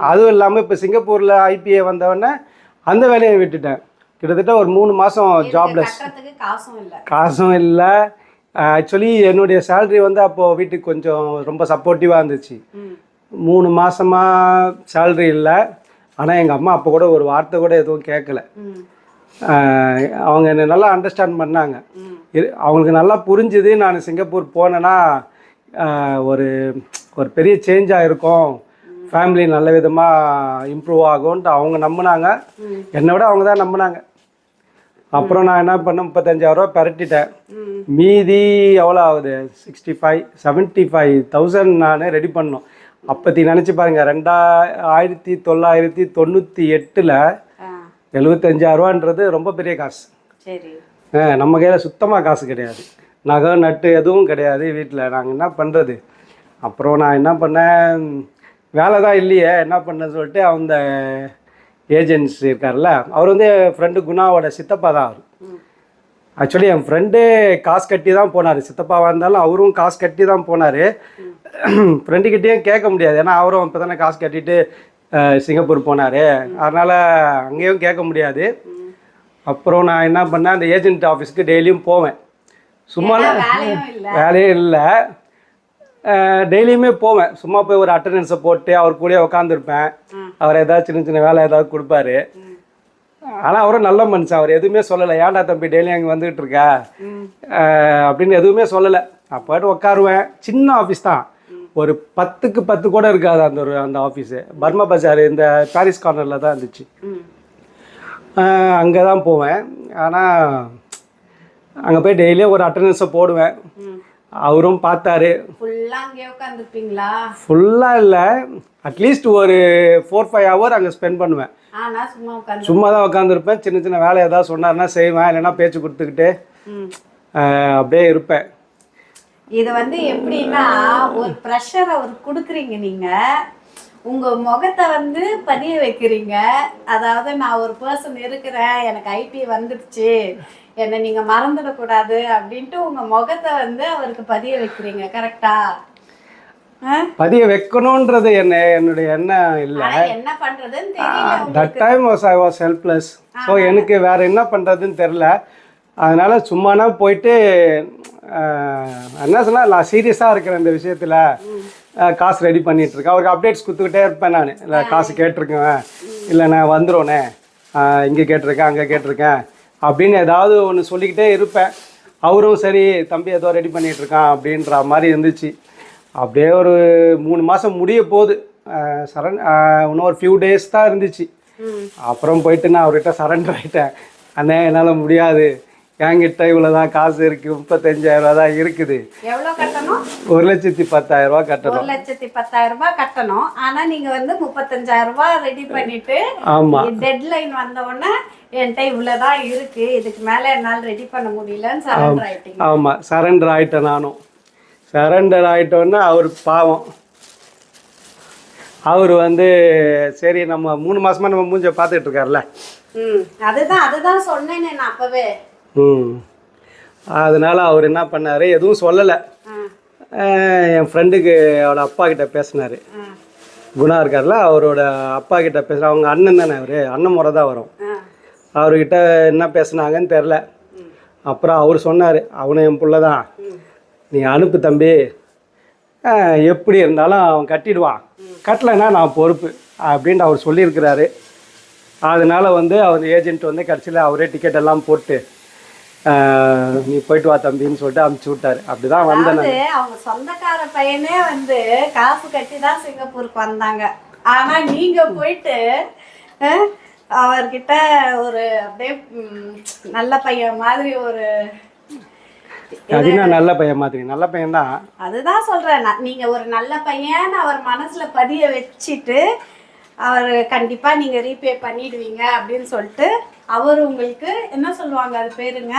அதுவும் இல்லாமல் இப்போ சிங்கப்பூரில் ஐபிஏ வந்தவொடனே அந்த வேலையை விட்டுட்டேன். கிட்டத்தட்ட ஒரு 3 மாதம் ஜாப்லெஸ், காசும் இல்லை. ஆக்சுவலி என்னுடைய சேலரி வந்து அப்போது வீட்டுக்கு கொஞ்சம் ரொம்ப சப்போர்ட்டிவாக இருந்துச்சு. 3 மாதமாக சேலரி இல்லை. ஆனால் எங்கள் அம்மா அப்போ கூட ஒரு வார்த்தை கூட எதுவும் கேட்கல. அவங்க என்னை நல்லா அண்டர்ஸ்டாண்ட் பண்ணாங்க. அவங்களுக்கு நல்லா புரிஞ்சுது நான் சிங்கப்பூர் போனேன்னா ஒரு ஒரு பெரிய சேஞ்சாக இருக்கும், ஃபேமிலி நல்ல விதமாக இம்ப்ரூவ் ஆகும்ன்ட்டு அவங்க நம்பினாங்க. என்னை விட அவங்க தான் நம்பினாங்க. அப்புறம் நான் என்ன பண்ணேன், 35,000 ரூபா பெரட்டிட்டேன். மீதி எவ்வளோ ஆகுது, 75,000 நான் ரெடி பண்ணோம். அப்போத்தி நினச்சி பாருங்கள், 1998 75,000 ரூபான்றது ரொம்ப பெரிய காசு. நம்ம கையில் சுத்தமாக காசு கிடையாது, நகை நட்டு எதுவும் கிடையாது வீட்டில். நாங்கள் என்ன பண்ணுறது? அப்புறம் நான் என்ன பண்ணேன், வேலை தான் இல்லையே, என்ன பண்ணேன்னு சொல்லிட்டு அந்த ஏஜென்ட்ஸ் இருக்கார்ல, அவர் வந்து என் ஃப்ரெண்டு குணாவோட சித்தப்பா தான். அவர் ஆக்சுவலி என் ஃப்ரெண்டு காசு கட்டி தான் போனார். சித்தப்பாவாக இருந்தாலும் அவரும் காசு கட்டி தான் போனார். ஃப்ரெண்டுக்கிட்டேயும் கேட்க முடியாது, ஏன்னா அவரும் இப்போ தானே காசு கட்டிட்டு சிங்கப்பூர் போனார். அதனால் அங்கேயும் கேட்க முடியாது. அப்புறம் நான் என்ன பண்ணேன், அந்த ஏஜென்ட் ஆஃபீஸ்க்கு டெய்லியும் போவேன். சும்மா வேலையும் இல்லை. வேலையே இல்லை, டெய்லியுமே போவேன். சும்மா போய் ஒரு அட்டண்டன்ஸை போட்டு அவர் கூடயே உட்காந்துருப்பேன். அவர் ஏதாவது சின்ன சின்ன வேலை ஏதாவது கொடுப்பாரு. ஆனால் அவரும் நல்ல மனுஷன், அவர் எதுவுமே சொல்லலை. ஏன்டா தம்பி டெய்லி அங்கே வந்துகிட்டு இருக்கா அப்படின்னு எதுவுமே சொல்லலை. அப்போட்டு உட்காருவேன். சின்ன ஆஃபீஸ் தான், ஒரு 10க்கு 10 கூட இருக்காது அந்த ஆஃபீஸு. பர்மா பஜார் இந்த பாரிஸ் கார்னரில் தான் இருந்துச்சு. அங்கே தான் போவேன். ஆனால் அங்கே போய் டெய்லியும் ஒரு அட்டண்டன்ஸை போடுவேன். அவரும் பார்த்தாரு. ஃபுல்லாக இல்லை, அட்லீஸ்ட் ஒரு 4-5 ஹவர் அங்கே ஸ்பெண்ட் பண்ணுவேன். சும்மா தான் உட்காந்துருப்பேன். சின்ன சின்ன வேலை ஏதாவது சொன்னார்னா செய்வேன், இல்லைன்னா பேச்சு கொடுத்துக்கிட்டு அப்படியே இருப்பேன். இது வந்து எப்படின்னா ஒரு ப்ரெஷர் அவருக்கு கொடுக்குறீங்க, நீங்க உங்க முகத்தை வந்து பதிய வைக்கிறீங்க. அதாவது நான் ஒரு பர்சன் இருக்கிறேன், எனக்கு ஐபி வந்துடுச்சு, என்னை நீங்க மறந்துடக்கூடாது அப்படின்ட்டு உங்க முகத்தை வந்து அவருக்கு பதிய வைக்கிறீங்க. கரெக்டா? பதிய வைக்கணும்ன்றது என்னுடைய எண்ணம் இல்லை. என்ன பண்றதுன்னு தெரியல. That time I was helpless. So எனக்கு வேற என்ன பண்றதுன்னு தெரில. அதனால சும்மானா போயிட்டு என்ன சொன்னால், நான் சீரியஸாக இருக்கிறேன் இந்த விஷயத்தில், காசு ரெடி பண்ணிட்டு இருக்கேன். அவருக்கு அப்டேட்ஸ் கொடுத்துக்கிட்டே இருப்பேன். நான் இல்லை காசு கேட்டிருக்கேன், இல்லை நான் வந்துடும்ண்ணே, இங்கே கேட்டிருக்கேன் அங்கே கேட்டிருக்கேன் அப்படின்னு ஏதாவது ஒன்று சொல்லிக்கிட்டே இருப்பேன். அவரும் சரி தம்பி ஏதோ ரெடி பண்ணிகிட்டு இருக்கான் அப்படின்ற மாதிரி இருந்துச்சு. அப்படியே ஒரு 3 மாதம் முடிய போகுது. இன்னும் ஒரு ஃபியூ டேஸ் தான் இருந்துச்சு. அப்புறம் போயிட்டு நான் அவர்கிட்ட சரண்டர் ஆகிட்டேன். அண்ணே என்னால் முடியாது, என்கிட்ட இவ்வளோதான் காசு இருக்குது, 35,000 ரூபா தான் இருக்குது. எவ்வளோ கட்டணும்? 1,10,000 ரூபா கட்டணும். 1,10,000 ரூபாய் கட்டணும். ஆனால் நீங்கள் வந்து 35,000 ரூபாய் ரெடி பண்ணிட்டு, ஆமாம், டெட்லைன் வந்த உடனே என்கிட்ட இவ்வளோதான் இருக்குது, இதுக்கு மேலே என்னால் ரெடி பண்ண முடியலன்னு சரண்டர் ஆகிட்டீங்க. ஆமாம், சரண்டர் ஆகிட்டேன். நானும் சரண்டர் ஆகிட்டோன்னா அவர் பாவம், அவர் வந்து சரி நம்ம 3 மாசமா நம்ம மூஞ்ச பார்த்துட்டு இருக்காருல்ல. அதுதான் சொன்னேனே நான் அப்பவே. அதனால அவர் என்ன பண்ணாரு, எதுவும் சொல்லலை. என் ஃப்ரெண்டுக்கு அவரோட அப்பா கிட்ட பேசினாரு. குணா இருக்கார்ல, அவரோட அப்பா கிட்ட பேசுகிற, அவங்க அண்ணன் தானே, அவர் அண்ணன் முறை தான் வரும். அவர்கிட்ட என்ன பேசுனாங்கன்னு தெரில. அப்புறம் அவர் சொன்னார், அவனை என் பிள்ளை தான், நீ அனுப்பு தம்பி, எப்படி இருந்தாலும் அவன் கட்டிடுவான், கட்டலைன்னா நான் பொறுப்பு அப்படின்ட்டு அவர் சொல்லியிருக்கிறாரு. அதனால வந்து அவர் ஏஜென்ட் வந்து கடைசியில் அவரே டிக்கெட் எல்லாம் போட்டு நீ போயிட்டு வா தம்பின்னு சொல்லிட்டு அனுப்பிச்சு விட்டாரு. அப்படிதான் வந்தேன். அவங்க சொந்தக்கார பையனே வந்து காசு கட்டி தான் சிங்கப்பூருக்கு வந்தாங்க. ஆனா நீங்க போயிட்டு அவர்கிட்ட ஒரு அப்படியே நல்ல பையன் மாதிரி ஒரு, அதுனா நல்ல பையன் மாதிரி, நல்ல பையன் தான். அதுதான் சொல்றேன், நீங்க ஒரு நல்ல பையன் அவர் மனசுல பதிய வச்சுட்டு அவர் கண்டிப்பா நீங்க ரீபே பண்ணிடுவீங்க அப்படின்னு சொல்லிட்டு அவர் உங்களுக்கு என்ன சொல்லுவாங்க, அது பேருங்க,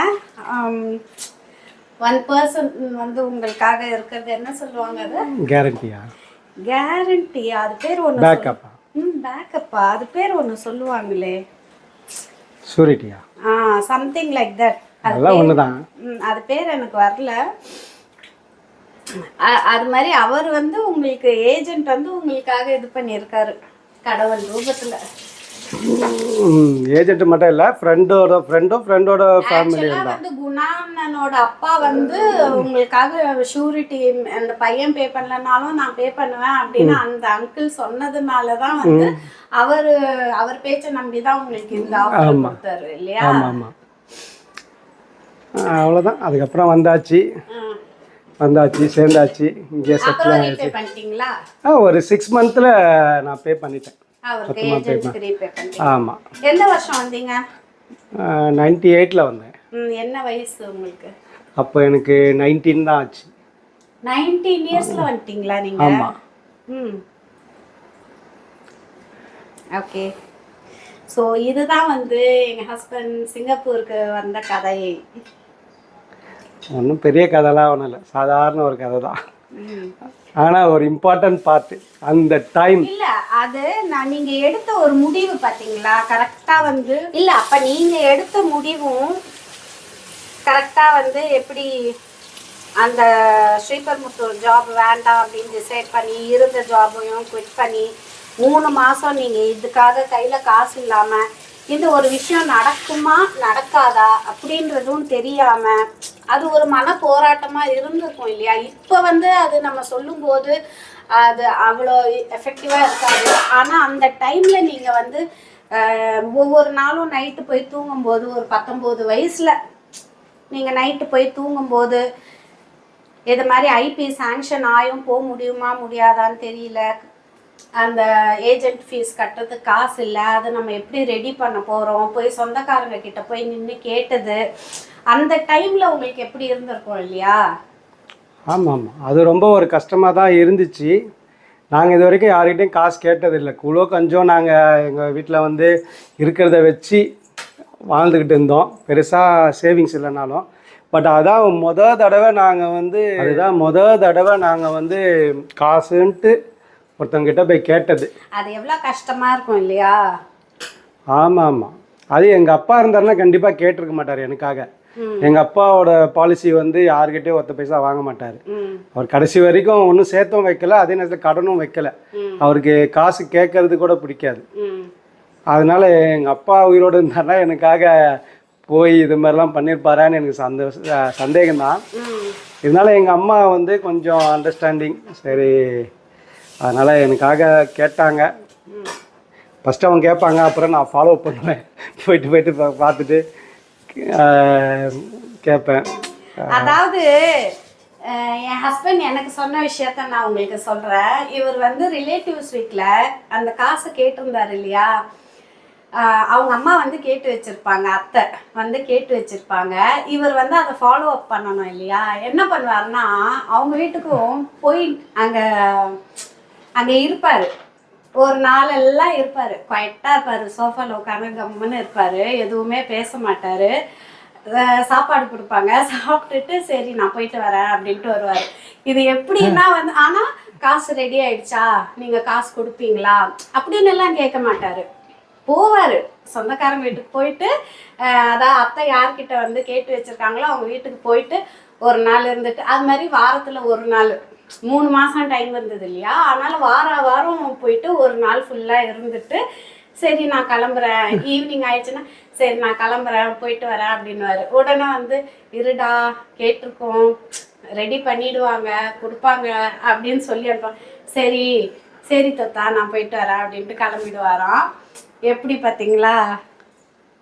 1% வந்து உங்களுக்காக இருக்கிறது என்ன சொல்லுவாங்க, அது கேரண்டியா? கேரண்டியா? அது பேர் ஒன்று, பேக்கப்பா. பேக்கப்பா, அது பேர் ஒன்று சொல்லுவாங்களே, ஷூரிட்டியா? Something like that. அதெல்லாம் ஒண்ணுதான். அது பேர் எனக்கு வரல. அது மாதிரி அவர் வந்து உங்களுக்கு ஏஜென்ட் வந்து உங்களுக்காக இது பண்ணியிருக்காரு கடவுள் ரூபத்துல. ஏஜென்ட் மட்டும் இல்ல, ஃப்ரெண்டோட ஃபேமிலி தான். வந்து குணானனோட அப்பா வந்து உங்களுக்காக ஷூரிட்டி, அந்த பையன் பே பண்ணலனாலும் நான் பே பண்ணுவேன் அப்படின்னு அந்த அங்கிள் சொன்னதுனால தான் வந்து அவர் பேச்சை நம்பி தான் உங்களுக்கு இந்த ஆஃபர் கொடுத்தாரு இல்லையா? ஆமா, அவ்வளோதான். அதுக்கப்புறம் வந்தாச்சு சேர்ந்தாச்சு, இங்கே செட்டில் ஆகிடுச்சு. ஒரு 6 மந்த்தில் நான் பே பண்ணிட்டேன். ஆமாம். எந்த வருஷம் வந்தீங்க? 98ல் வந்தேன். என்ன வயசு உங்களுக்கு அப்போ? எனக்கு 19 தான் ஆச்சு. 19 இயர்ஸ்ல வந்துட்டீங்களா நீங்க? ஆமாம். ஓகே. ஸோ இதுதான் வந்து எங்கள் ஹஸ்பண்ட் சிங்கப்பூருக்கு வந்த கதை. ஒன்றும் பெரிய கதைலாம் ஒன்றும் இல்லை, சாதாரண ஒரு கதை தான். ஆனால் ஒரு இம்பார்ட்டன்ட் பார்ட் அந்த டைம் இல்லை, அது நீங்கள் எடுத்த ஒரு முடிவு பார்த்தீங்களா, கரெக்டாக வந்து இல்லை, அப்போ நீங்கள் எடுத்த முடிவும் கரெக்டாக வந்து எப்படி அந்த ஸ்ரீபெரும்புத்தூர் ஜாப் வேண்டாம் அப்படின்னு டிசைட் பண்ணி இருந்த ஜாபையும் குவிட் பண்ணி 3 மாதம் நீங்கள் இதுக்காக கையில் காசு இல்லாமல் இந்த ஒரு விஷயம் நடக்குமா நடக்காதா அப்படின்றதும் தெரியாம அது ஒரு மன போராட்டமா இருந்திருக்கும் இல்லையா? இப்போ வந்து அது நம்ம சொல்லும்போது அது அவ்வளோ எஃபெக்டிவா இருக்காது. ஆனா அந்த டைம்ல நீங்க வந்து ஒவ்வொரு நாளும் நைட்டு போய் தூங்கும்போது ஒரு 19 வயசுல நீங்க நைட்டு போய் தூங்கும்போது இது மாதிரி ஐபி சாங்ஷன் ஆயும் போக முடியுமா முடியாதான்னு தெரியல, அந்த ஏஜென்ட் ஃபீஸ் கட்டுறதுக்கு காசு இல்லை, அதை நம்ம எப்படி ரெடி பண்ண போகிறோம், போய் சொந்தக்காரங்க கிட்ட போய் நின்று கேட்டது, அந்த டைமில் உங்களுக்கு எப்படி இருந்திருக்கும் இல்லையா? ஆமாம் ஆமாம், அது ரொம்ப ஒரு கஷ்டமாக தான் இருந்துச்சு. நாங்கள் இது வரைக்கும் யார்கிட்டையும் காசு கேட்டதில்லை. குளோ கஞ்சம் நாங்கள் எங்கள் வீட்டில் வந்து இருக்கிறத வச்சு வாழ்ந்துக்கிட்டு இருந்தோம். பெருசாக சேவிங்ஸ் இல்லைனாலும். பட் அதான் தடவை நாங்கள் வந்து காசுன்ட்டு ஒருத்தவங்கிட்ட போய் கேட்டது. அது எவ்வளோ கஷ்டமாக இருக்கும் இல்லையா? ஆமாம் ஆமாம், அது எங்கள் அப்பா இருந்தாருன்னா கண்டிப்பாக கேட்டிருக்க மாட்டார் எனக்காக. எங்கள் அப்பாவோட பாலிசி வந்து யாருக்கிட்டையும் ஒத்த பைசா வாங்க மாட்டார். அவர் கடைசி வரைக்கும் ஒன்றும் சேர்த்தும் வைக்கல, அதே நேரத்தில் கடனும் வைக்கல. அவருக்கு காசு கேட்கறது கூட பிடிக்காது. அதனால எங்கள் அப்பா உயிரோடு இருந்தாருன்னா எனக்காக போய் இது மாதிரிலாம் பண்ணியிருப்பாரான்னு எனக்கு சந்தேகம்தான். இதனால எங்கள் அம்மா வந்து கொஞ்சம் அண்டர்ஸ்டாண்டிங். சரி, அதனால் எனக்காக கேட்டாங்க. ஃபஸ்ட்டு அவங்க கேட்பாங்க, அப்புறம் நான் ஃபாலோ பண்ணுவேன். போயிட்டு பார்த்துட்டு கேட்பேன். அதாவது என் ஹஸ்பண்ட் எனக்கு சொன்ன விஷயத்த நான் உங்களுக்கு சொல்கிறேன். இவர் வந்து ரிலேட்டிவ்ஸ் வீட்டில் அந்த காசை கேட்டிருந்தார் இல்லையா? அவங்க அம்மா வந்து கேட்டு வச்சுருப்பாங்க, அத்தை வந்து கேட்டு வச்சுருப்பாங்க. இவர் வந்து அதை ஃபாலோ அப் பண்ணணும் இல்லையா? என்ன பண்ணுவார்னா அவங்க வீட்டுக்கும் போய் அங்கே இருப்பார். ஒரு நாளெல்லாம் இருப்பார், குவைட்டாக இருப்பார், சோஃபாவில் உட்காந்து கம்முன்னு இருப்பார், எதுவுமே பேச மாட்டார். சாப்பாடு கொடுப்பாங்க, சாப்பிட்டுட்டு சரி நான் போயிட்டு வரேன் அப்படின்ட்டு வருவார். இது எப்படின்னா வந்து ஆனால் காசு ரெடி ஆயிடுச்சா, நீங்கள் காசு கொடுப்பீங்களா அப்படின்னு எல்லாம் கேட்க மாட்டார். போவார் சொந்தக்காரங்க வீட்டுக்கு போயிட்டு, அதான் அத்தை யார்கிட்ட வந்து கேட்டு வச்சுருக்காங்களோ அவங்க வீட்டுக்கு போயிட்டு ஒரு நாள் இருந்துட்டு, அது மாதிரி வாரத்தில் ஒரு நாள், 3 மாதம் டைம் இருந்தது இல்லையா? அதனால் வாரம் போயிட்டு ஒரு நாள் ஃபுல்லாக இருந்துட்டு சரி நான் கிளம்புறேன், ஈவினிங் ஆயிடுச்சுன்னா சரி நான் கிளம்புறேன் போயிட்டு வரேன் அப்படின்னுவாரு. உடனே வந்து இருடா கேட்டிருக்கோம், ரெடி பண்ணிடுவாங்க கொடுப்பாங்க அப்படின்னு சொல்லி அனுப்போம். சரி சரி தத்தா நான் போயிட்டு வரேன் அப்படின்ட்டு கிளம்பிடுவாராம். எப்படி பார்த்தீங்களா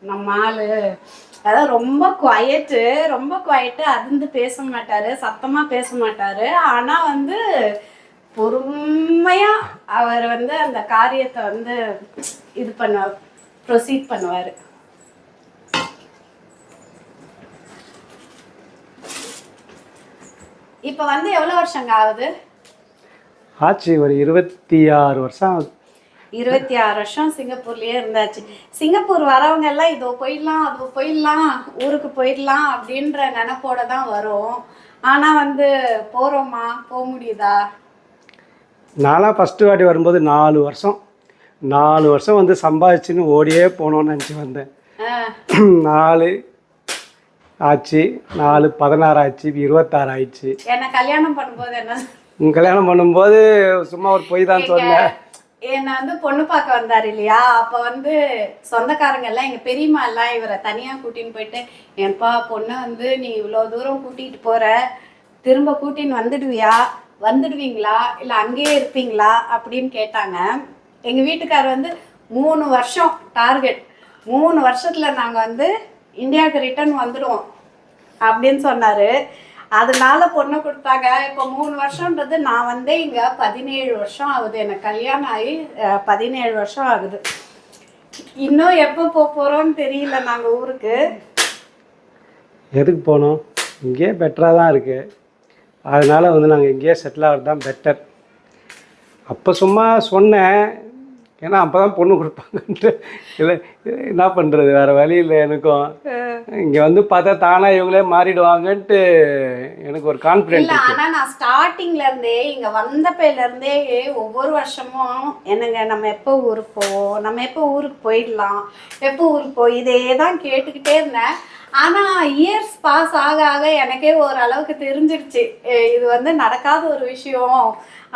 நம்ம ஆள்? அதாவது ரொம்ப குவைட்டு, அதிர்ந்து பேச மாட்டார், சத்தமாக பேச மாட்டார். ஆனால் வந்து பொறுமையாக அவர் வந்து அந்த காரியத்தை வந்து இது பண்ணுவார், ப்ரொசீட் பண்ணுவார். இப்போ வந்து எவ்வளோ வருஷங்க ஆகுது? ஆச்சு ஒரு 26 வருஷம் ஆகுது. 26 வருஷம் சிங்கப்பூர்லேயே இருந்தாச்சு. சிங்கப்பூர் வரவங்க எல்லாம் இதோ போயிடலாம் அதோ போயிடலாம் ஊருக்கு போயிடலாம் அப்படின்ற நினைப்போட தான் வரும். ஆனால் வந்து போகிறோமா, போக முடியுதா? நான்லாம் ஃபஸ்ட்டு வாட்டி வரும்போது 4 வருஷம் வந்து சம்பாதிச்சுன்னு ஓடியே போகணுன்னு நினச்சி வந்தேன். 4 ஆச்சு, 4 16 ஆச்சு, 26 ஆயிடுச்சு. என்ன கல்யாணம் பண்ணும்போது என்ன? கல்யாணம் பண்ணும்போது சும்மா ஒரு பொய் தான் சொன்னேன். என்னை வந்து பொண்ணு பார்க்க வந்தார் இல்லையா? அப்போ வந்து சொந்தக்காரங்க எல்லாம் எங்கள் பெரியம்மா எல்லாம் இவரை தனியாக கூட்டின்னு போயிட்டு, ஏன்பா பொண்ணை வந்து நீ இவ்வளோ தூரம் கூட்டிகிட்டு போகிற, திரும்ப கூட்டின்னு வந்துடுவீங்களா இல்லை அங்கேயே இருப்பீங்களா அப்படின்னு கேட்டாங்க. எங்கள் வீட்டுக்கார் வந்து 3 வருஷம் டார்கெட், 3 வருஷத்தில் நாங்கள் வந்து இந்தியாவுக்கு ரிட்டர்ன் வந்துடுவோம் அப்படின்னு சொன்னார். அதனால பொண்ணு கொடுத்தாங்க. இப்போ 3 வருஷன்றது நான் வந்து இங்கே 17 வருஷம் ஆகுது. எனக்கு கல்யாணம் ஆகி 17 வருஷம் ஆகுது. இன்னும் எப்போ போகிறோன்னு தெரியல. நாங்கள் ஊருக்கு எதுக்கு போனோம்? இங்கேயே பெட்டராக தான் இருக்குது. அதனால் வந்து நாங்கள் இங்கேயே செட்டில் ஆகிறது தான் பெட்டர். அப்போ சும்மா சொன்னேன், ஏன்னா அப்போ தான் பொண்ணு கொடுப்பாங்கன்ட்டு. இல்லை என்ன பண்ணுறது, வேறு வழி இல்லை எனக்கும். இங்கே வந்து பார்த்தா தானாக இவங்களே மாறிடுவாங்கன்ட்டு எனக்கு ஒரு கான்ஃபிடென்ட் இல்லை. ஆனால் நான் ஸ்டார்டிங்லேருந்தே இங்கே வந்தப்பையிலேருந்தே ஒவ்வொரு வருஷமும் என்னங்க நம்ம எப்போ ஊருக்கு போவோம், நம்ம எப்போ ஊருக்கு போயிடலாம், எப்போ ஊருக்கு போய் இதே தான் கேட்டுக்கிட்டே இருந்தேன். ஆனால் இயர்ஸ் பாஸ் ஆக ஆக எனக்கே ஓரளவுக்கு தெரிஞ்சிடுச்சு இது வந்து நடக்காத ஒரு விஷயம்,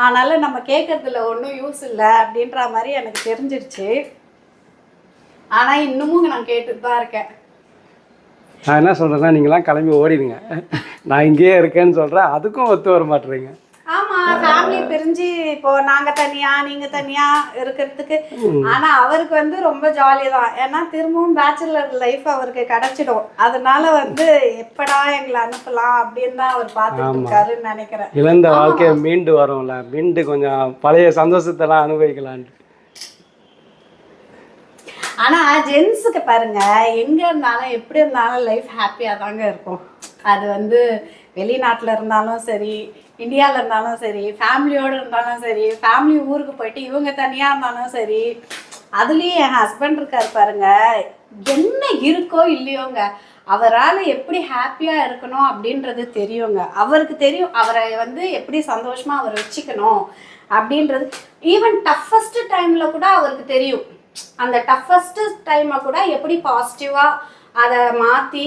அதனால் நம்ம கேட்கறதுல ஒன்றும் யூஸ் இல்லை அப்படின்ற மாதிரி எனக்கு தெரிஞ்சிருச்சு. ஆனால் இன்னமும் நான் கேட்டுட்டு தான் இருக்கேன். நான் என்ன சொல்கிறேன்னா நீங்களாம் கிளம்பி ஓடிடுங்க, நான் இங்கேயே இருக்கேன்னு சொல்கிறேன், அதுக்கும் ஒத்து வர மாட்டேறீங்க. ஆமாம், ஃபேமிலி பிரிஞ்சு இப்போ நாங்கள் தனியாக நீங்கள் தனியாக இருக்கிறதுக்கு. ஆனால் அவருக்கு வந்து ரொம்ப ஜாலி தான், ஏன்னா திரும்பவும் பேச்சுலர் லைஃப் அவருக்கு கிடச்சிடும். அதனால வந்து எப்படா எங்களை அனுப்பலாம் அப்படின்னு தான் அவர் பார்த்துட்டு இருக்காருன்னு நினைக்கிறேன். இழந்த வாழ்க்கையை மீண்டு வரும்ல, மீண்டு கொஞ்சம் பழைய சந்தோஷத்தெல்லாம் அனுபவிக்கலான்ட்டு. ஆனால் ஜென்ஸுக்கு பாருங்க, எங்கே இருந்தாலும் எப்படி இருந்தாலும் லைஃப் ஹாப்பியாக தாங்க இருக்கும். அது வந்து வெளிநாட்டில் இருந்தாலும் சரி, இந்தியாவில் இருந்தாலும் சரி, ஃபேமிலியோடு இருந்தாலும் சரி, ஃபேமிலி ஊருக்கு போயிட்டு இவங்க தனியாக இருந்தாலும் சரி. அதுலேயும் என் ஹஸ்பண்ட் இருக்கார் பாருங்க, என்ன இருக்கோ இல்லையோங்க, அவரால் எப்படி ஹாப்பியாக இருக்கணும் அப்படின்றது தெரியுங்க. அவருக்கு தெரியும் அவரை வந்து எப்படி சந்தோஷமாக அவர் வச்சுக்கணும் அப்படின்றது. ஈவன் டஃபஸ்ட் டைமில் கூட அவருக்கு தெரியும். அந்த டஃபஸ்ட் டைமை கூட எப்படி பாசிட்டிவாக அதை மாற்றி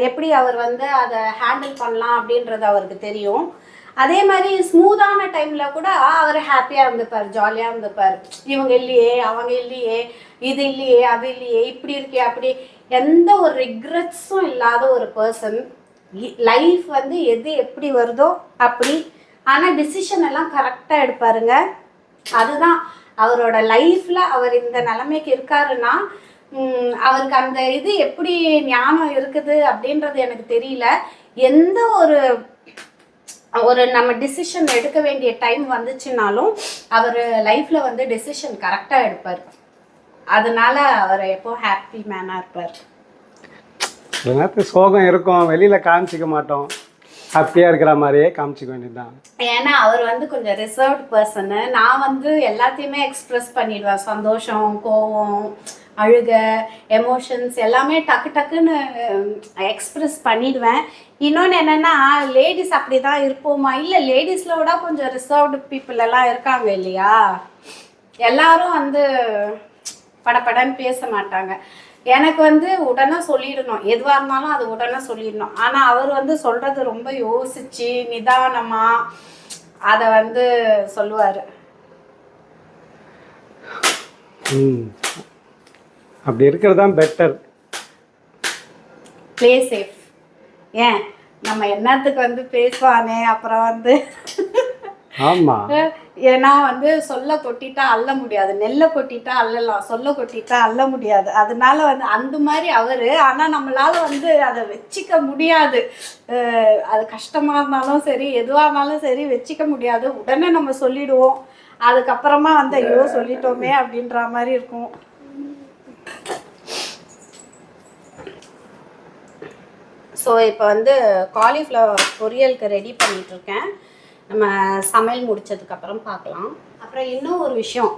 எப்படி அவர் வந்து அதை ஹேண்டில் பண்ணலாம் அப்படின்றது அவருக்கு தெரியும். அதே மாதிரி ஸ்மூத்தான டைமில் கூட அவர் ஹாப்பியாக இருந்துப்பார், ஜாலியாக இருந்துப்பார். இவங்க இல்லையே, அவங்க இல்லையே, இது இல்லையே, அது இல்லையே, இப்படி இருக்கே, அப்படி எந்த ஒரு ரிக்ரெட்ஸும் இல்லாத ஒரு பர்சன். லைஃப் வந்து எது எப்படி வருதோ அப்படி, ஆனால் டிசிஷன் எல்லாம் கரெக்டாக எடுப்பாருங்க. அதுதான் அவரோட லைஃப்பில் அவர் இந்த நிலைமைக்கு இருக்காருன்னா அவருக்கு அந்த இது எப்படி ஞானம் இருக்குது அப்படின்றது எனக்கு தெரியல. எந்த ஒரு நம்ம டிசிஷன் எடுக்க வேண்டிய டைம் வந்துச்சுனாலும் அவர் லைஃப்பில் வந்து டிசிஷன் கரெக்டாக எடுப்பார். அதனால அவர் எப்போ ஹாப்பி மேனாக இருப்பார். சோகம் இருக்கும், வெளியில் காமிச்சிக்க மாட்டோம், ஹாப்பியாக இருக்கிற மாதிரியே காமிச்சிக்க வேண்டியதுதான். ஏன்னா அவர் வந்து கொஞ்சம் ரிசர்வ்ட் பர்சனு. நான் வந்து எல்லாத்தையுமே எக்ஸ்ப்ரெஸ் பண்ணிடுவேன். சந்தோஷம், கோவம், அழுக, எமோஷன்ஸ் எல்லாமே டக்கு டக்குன்னு எக்ஸ்ப்ரெஸ் பண்ணிடுவேன். இன்னொன்று என்னென்னா, லேடிஸ் அப்படி தான் இருப்போமா? இல்லை, லேடிஸில் விட கொஞ்சம் ரிசர்வ்டு பீப்புள் எல்லாம் இருக்காங்க இல்லையா? எல்லாரும் வந்து படப்படன்னு பேச மாட்டாங்க. எனக்கு வந்து உடனே சொல்லிடணும், எதுவாக இருந்தாலும் அது உடனே சொல்லிடணும். ஆனால் அவர் வந்து சொல்கிறது ரொம்ப யோசித்து நிதானமாக அதை வந்து சொல்லுவார். அப்படி இருக்கிறது தான் பெட்டர். Play safe. ஏன் நம்ம என்னத்துக்கு வந்து பேசுவானே அப்புறம் வந்து ஆமாம், ஏன்னா வந்து சொல்ல கொட்டிட்டா அள்ள முடியாது, நெல்லை கொட்டிட்டா அள்ளலாம், சொல்ல கொட்டிட்டா அள்ள முடியாது. அதனால வந்து அந்த மாதிரி அவர். ஆனால் நம்மளால் வந்து அதை வச்சிக்க முடியாது. அது கஷ்டமாக இருந்தாலும் சரி, எதுவாக இருந்தாலும் சரி வச்சிக்க முடியாது. உடனே நம்ம சொல்லிடுவோம். அதுக்கப்புறமா வந்து ஐயோ சொல்லிட்டோமே அப்படின்ற மாதிரி இருக்கும். ஸோ இப்போ வந்து காலிஃப்ளவர் பொரியலுக்கு ரெடி பண்ணிகிட்ருக்கேன். நம்ம சமையல் முடித்ததுக்கப்புறம் பார்க்கலாம். அப்புறம் இன்னும் ஒரு விஷயம்,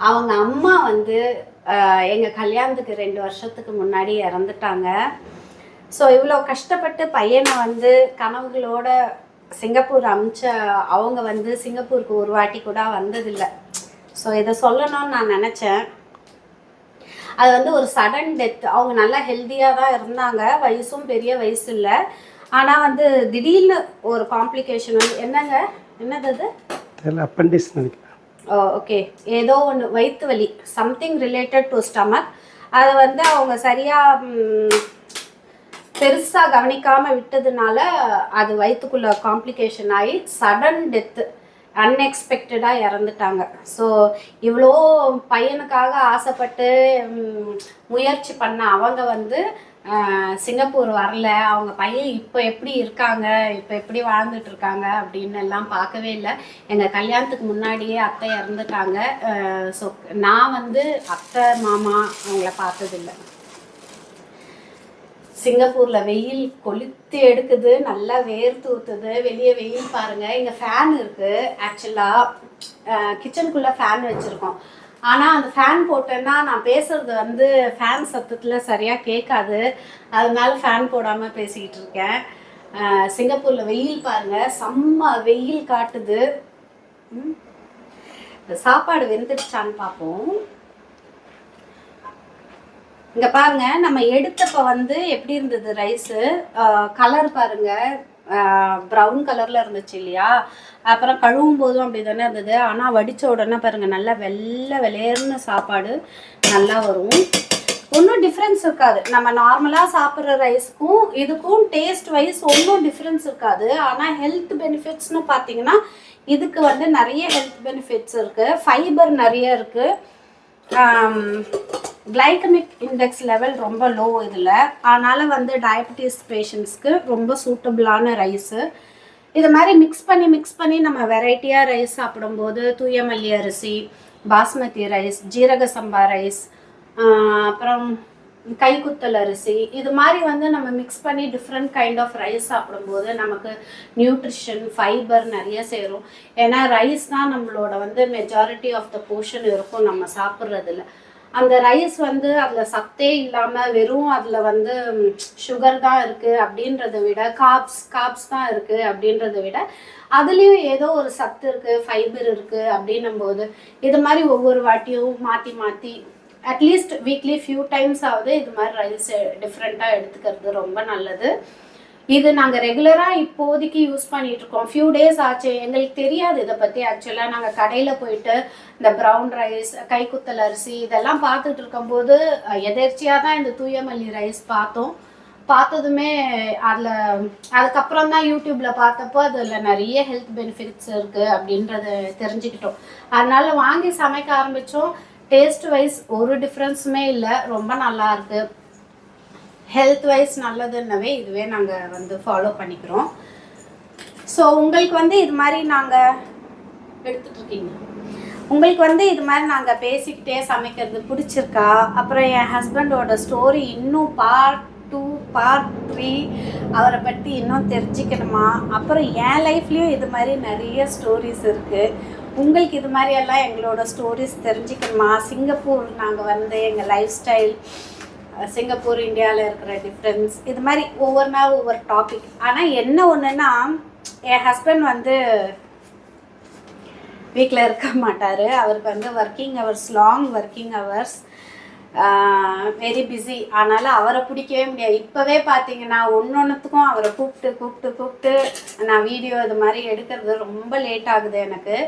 அவங்க அம்மா வந்து எங்கள் கல்யாணத்துக்கு 2 வருஷத்துக்கு முன்னாடி இறந்துட்டாங்க. ஸோ இவ்வளோ கஷ்டப்பட்டு பையனை வந்து கனவுகளோட சிங்கப்பூர் அமிச்ச அவங்க வந்து சிங்கப்பூருக்கு ஒரு வாட்டி கூட வந்ததில்லை. ஸோ இதை சொல்லணும்னு நான் நினச்சேன். அது வந்து ஒரு சடன் டெத். அவங்க நல்லா ஹெல்த்தியாக தான் இருந்தாங்க, வயசும் பெரிய வயசு இல்லை. ஆனால் வந்து திடீர்னு ஒரு காம்ப்ளிகேஷன் வந்து என்னது அது அப்பெண்டிக்ஸ் நினைக்கிறேன். ஓகே, ஏதோ ஒன்று வயிற்று வலி, சம்திங் ரிலேட்டட் டு ஸ்டமக். அதை வந்து அவங்க சரியாக பெருசாக கவனிக்காமல் விட்டதுனால அது வயிற்றுக்குள்ளே காம்ப்ளிகேஷன் ஆகி சடன் டெத்து, அன்எக்ஸ்பெக்டடாக இறந்துட்டாங்க. ஸோ இவ்வளோ பையனுக்காக ஆசைப்பட்டு முயற்சி பண்ண அவங்க வந்து சிங்கப்பூர் வரல. அவங்க பையன் இப்போ எப்படி இருக்காங்க, இப்போ எப்படி வாழ்ந்துட்டு இருக்காங்க அப்படின்னு எல்லாம் பார்க்கவே இல்லை. எங்கள் கல்யாணத்துக்கு முன்னாடியே அத்தை இறந்துட்டாங்க. ஸோ நான் வந்து அத்தை மாமா அவங்கள பார்த்ததில்லை. சிங்கப்பூரில் வெயில் கொளுத்தி எடுக்குது, நல்லா வேர்த்து ஊற்றுது. வெளியே வெயில் பாருங்கள். இங்கே ஃபேன் இருக்குது. ஆக்சுவலாக கிச்சனுக்குள்ளே ஃபேன் வச்சுருக்கோம். ஆனால் அந்த ஃபேன் போட்டேன்னா நான் பேசுகிறது வந்து ஃபேன் சத்தத்தில் சரியாக கேட்காது. அதனால ஃபேன் போடாமல் பேசிக்கிட்டு இருக்கேன். சிங்கப்பூரில் வெயில் பாருங்கள், செம்ம வெயில் காட்டுது. சாப்பாடு வெந்துடுச்சான்னு பார்ப்போம். இங்கே பாருங்க, நம்ம எடுத்தப்போ வந்து எப்படி இருந்தது ரைஸு, கலர் பாருங்க, ப்ரௌன் கலரில் இருந்துச்சு இல்லையா. அப்புறம் கழுவும் போதும் அப்படி தானே இருந்தது. ஆனால் வடித்த உடனே பாருங்கள் நல்லா வெள்ளை வெளேர்னு சாப்பாடு நல்லா வரும். ஒன்றும் டிஃப்ரென்ஸ் இருக்காது. நம்ம நார்மலாக சாப்பிட்ற ரைஸ்க்கும் இதுக்கும் டேஸ்ட் வைஸ் ஒன்றும் டிஃப்ரென்ஸ் இருக்காது. ஆனால் ஹெல்த் பெனிஃபிட்ஸ்னு பார்த்தீங்கன்னா இதுக்கு வந்து நிறைய ஹெல்த் பெனிஃபிட்ஸ் இருக்குது. ஃபைபர் நிறைய இருக்குது. கிளைகமிக் இண்டெக்ஸ் லெவல் ரொம்ப லோ இதில். அதனால் வந்து டயபெட்டிஸ் பேஷண்ட்ஸ்க்கு ரொம்ப சூட்டபிளான ரைஸு. இது மாதிரி மிக்ஸ் பண்ணி நம்ம வெரைட்டியாக ரைஸ் சாப்பிடும்போது தூய மல்லி அரிசி, பாஸ்மதி ரைஸ், ஜீரக சம்பா ரைஸ், அப்புறம் கைக்குத்தல் அரிசி, இது மாதிரி வந்து நம்ம மிக்ஸ் பண்ணி டிஃப்ரெண்ட் கைண்ட் ஆஃப் ரைஸ் சாப்பிடும்போது நமக்கு நியூட்ரிஷன் ஃபைபர் நிறைய சேரும். ஏன்னா ரைஸ் தான் நம்மளோட வந்து மெஜாரிட்டி ஆஃப் த போர்ஷன் இருக்கும் நம்ம சாப்பிட்றதுல. அந்த ரைஸ் வந்து அதில் சத்தே இல்லாமல் வெறும் அதில் வந்து சுகர் தான் இருக்குது அப்படின்றத விட காப்ஸ் தான் இருக்குது அப்படின்றத விட அதுலேயும் ஏதோ ஒரு சத்து இருக்குது, ஃபைபர் இருக்குது அப்படின்னும் போது இது மாதிரி ஒவ்வொரு வாட்டியும் மாற்றி அட்லீஸ்ட் வீக்லி ஃபியூ டைம்ஸ் ஆகுது இது மாதிரி ரைஸ் டிஃப்ரெண்ட்டாக எடுத்துக்கிறது ரொம்ப நல்லது. இது நாங்கள் ரெகுலராக இப்போதைக்கு யூஸ் பண்ணிகிட்ருக்கோம். ஃபியூ டேஸ் ஆச்சு, எங்களுக்கு தெரியாது இதை பற்றி. ஆக்சுவலாக நாங்கள் கடையில் போயிட்டு இந்த ப்ரௌன் ரைஸ், கைக்குத்தல் அரிசி இதெல்லாம் பார்த்துட்டு இருக்கும்போது எதேர்ச்சியாக தான் இந்த தூயமல்லி ரைஸ் பார்த்ததுமே அதுக்கப்புறம் தான் யூடியூப்பில் பார்த்தப்போ அதில் நிறைய ஹெல்த் பெனிஃபிட்ஸ் இருக்குது அப்படின்றத தெரிஞ்சுக்கிட்டோம். அதனால் வாங்கி சமைக்க ஆரம்பித்தோம். டேஸ்ட் வைஸ் ஒரு டிஃப்ரென்ஸுமே இல்லை, ரொம்ப நல்லா இருக்குது. ஹெல்த் வைஸ் நல்லதுன்னவே இதுவே நாங்கள் வந்து ஃபாலோ பண்ணிக்கிறோம். ஸோ உங்களுக்கு வந்து இது மாதிரி நாங்கள் எடுத்துகிட்ருக்கீங்க, உங்களுக்கு வந்து இது மாதிரி நாங்கள் பேசிக்கிட்டே சமைக்கிறது பிடிச்சிருக்கா? அப்புறம் என் ஹஸ்பண்டோட ஸ்டோரி இன்னும் பார்ட் 2 பார்ட் 3 அவரை பற்றி இன்னும் தெரிஞ்சுக்கணுமா? அப்புறம் என் லைஃப்லேயும் இது மாதிரி நிறைய ஸ்டோரிஸ் இருக்குது. உங்களுக்கு இது மாதிரியெல்லாம் எங்களோட ஸ்டோரிஸ் தெரிஞ்சுக்கணுமா? சிங்கப்பூர் நாங்கள் வந்து எங்கள் லைஃப் ஸ்டைல், சிங்கப்பூர் இந்தியாவில் இருக்கிற டிஃப்ரென்ஸ், இது மாதிரி ஒவ்வொரு நாள் ஒவ்வொரு டாபிக். ஆனால் என்ன ஒன்றுன்னா என் ஹஸ்பண்ட் வந்து வீட்டில் இருக்க மாட்டார். அவருக்கு வந்து working hours, long working hours, very busy. அதனால் அவரை பிடிக்கவே முடியாது. இப்போவே பார்த்தீங்கன்னா ஒன்றுத்துக்கும் அவரை கூப்பிட்டு நான் வீடியோ இது மாதிரி எடுக்கிறது ரொம்ப லேட் ஆகுது எனக்கு.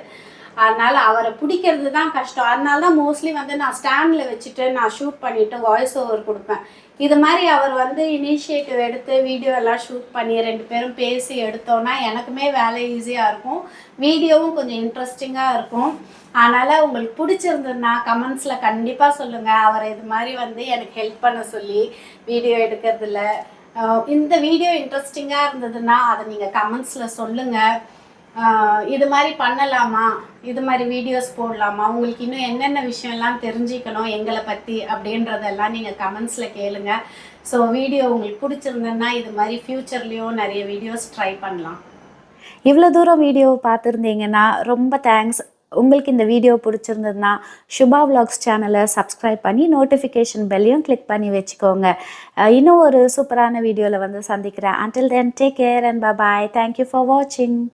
அதனால் அவரை பிடிக்கிறது தான் கஷ்டம். அதனால தான் மோஸ்ட்லி வந்து நான் ஸ்டாண்டில் வச்சுட்டு நான் ஷூட் பண்ணிவிட்டு வாய்ஸ் ஓவர் கொடுப்பேன். இது மாதிரி அவர் வந்து இனிஷியேட்டிவ் எடுத்து வீடியோ எல்லாம் ஷூட் பண்ணி 2 பேரும் பேசி எடுத்தோன்னா எனக்குமே வேலை ஈஸியாக இருக்கும், வீடியோவும் கொஞ்சம் இன்ட்ரெஸ்டிங்காக இருக்கும். அதனால் உங்களுக்கு பிடிச்சிருந்ததுன்னா கமெண்ட்ஸில் கண்டிப்பாக சொல்லுங்கள். அவரை இது மாதிரி வந்து எனக்கு ஹெல்ப் பண்ண சொல்லி வீடியோ எடுக்கிறதுல. இந்த வீடியோ இன்ட்ரெஸ்டிங்காக இருந்ததுன்னா அதை நீங்கள் கமெண்ட்ஸில் சொல்லுங்கள். இது மாதிரி பண்ணலாமா, இது மாதிரி வீடியோஸ் போடலாமா, உங்களுக்கு இன்னும் என்னென்ன விஷயம்லாம் தெரிஞ்சுக்கணும் எங்களை பற்றி அப்படின்றதெல்லாம் நீங்கள் கமெண்ட்ஸில் கேளுங்க. ஸோ வீடியோ உங்களுக்கு பிடிச்சிருந்ததுன்னா இது மாதிரி ஃப்யூச்சர்லேயும் நிறைய வீடியோஸ் ட்ரை பண்ணலாம். இவ்வளோ தூரம் வீடியோ பார்த்துருந்தீங்கன்னா ரொம்ப தேங்க்ஸ். உங்களுக்கு இந்த வீடியோ பிடிச்சிருந்ததுன்னா சுபா விலாக்ஸ் சேனலை சப்ஸ்கிரைப் பண்ணி நோட்டிஃபிகேஷன் பெல்லையும் கிளிக் பண்ணி வச்சுக்கோங்க. இன்னும் ஒரு சூப்பரான வீடியோவில் வந்து சந்திக்கிறேன். Until then, take care and bye-bye. Thank you for watching.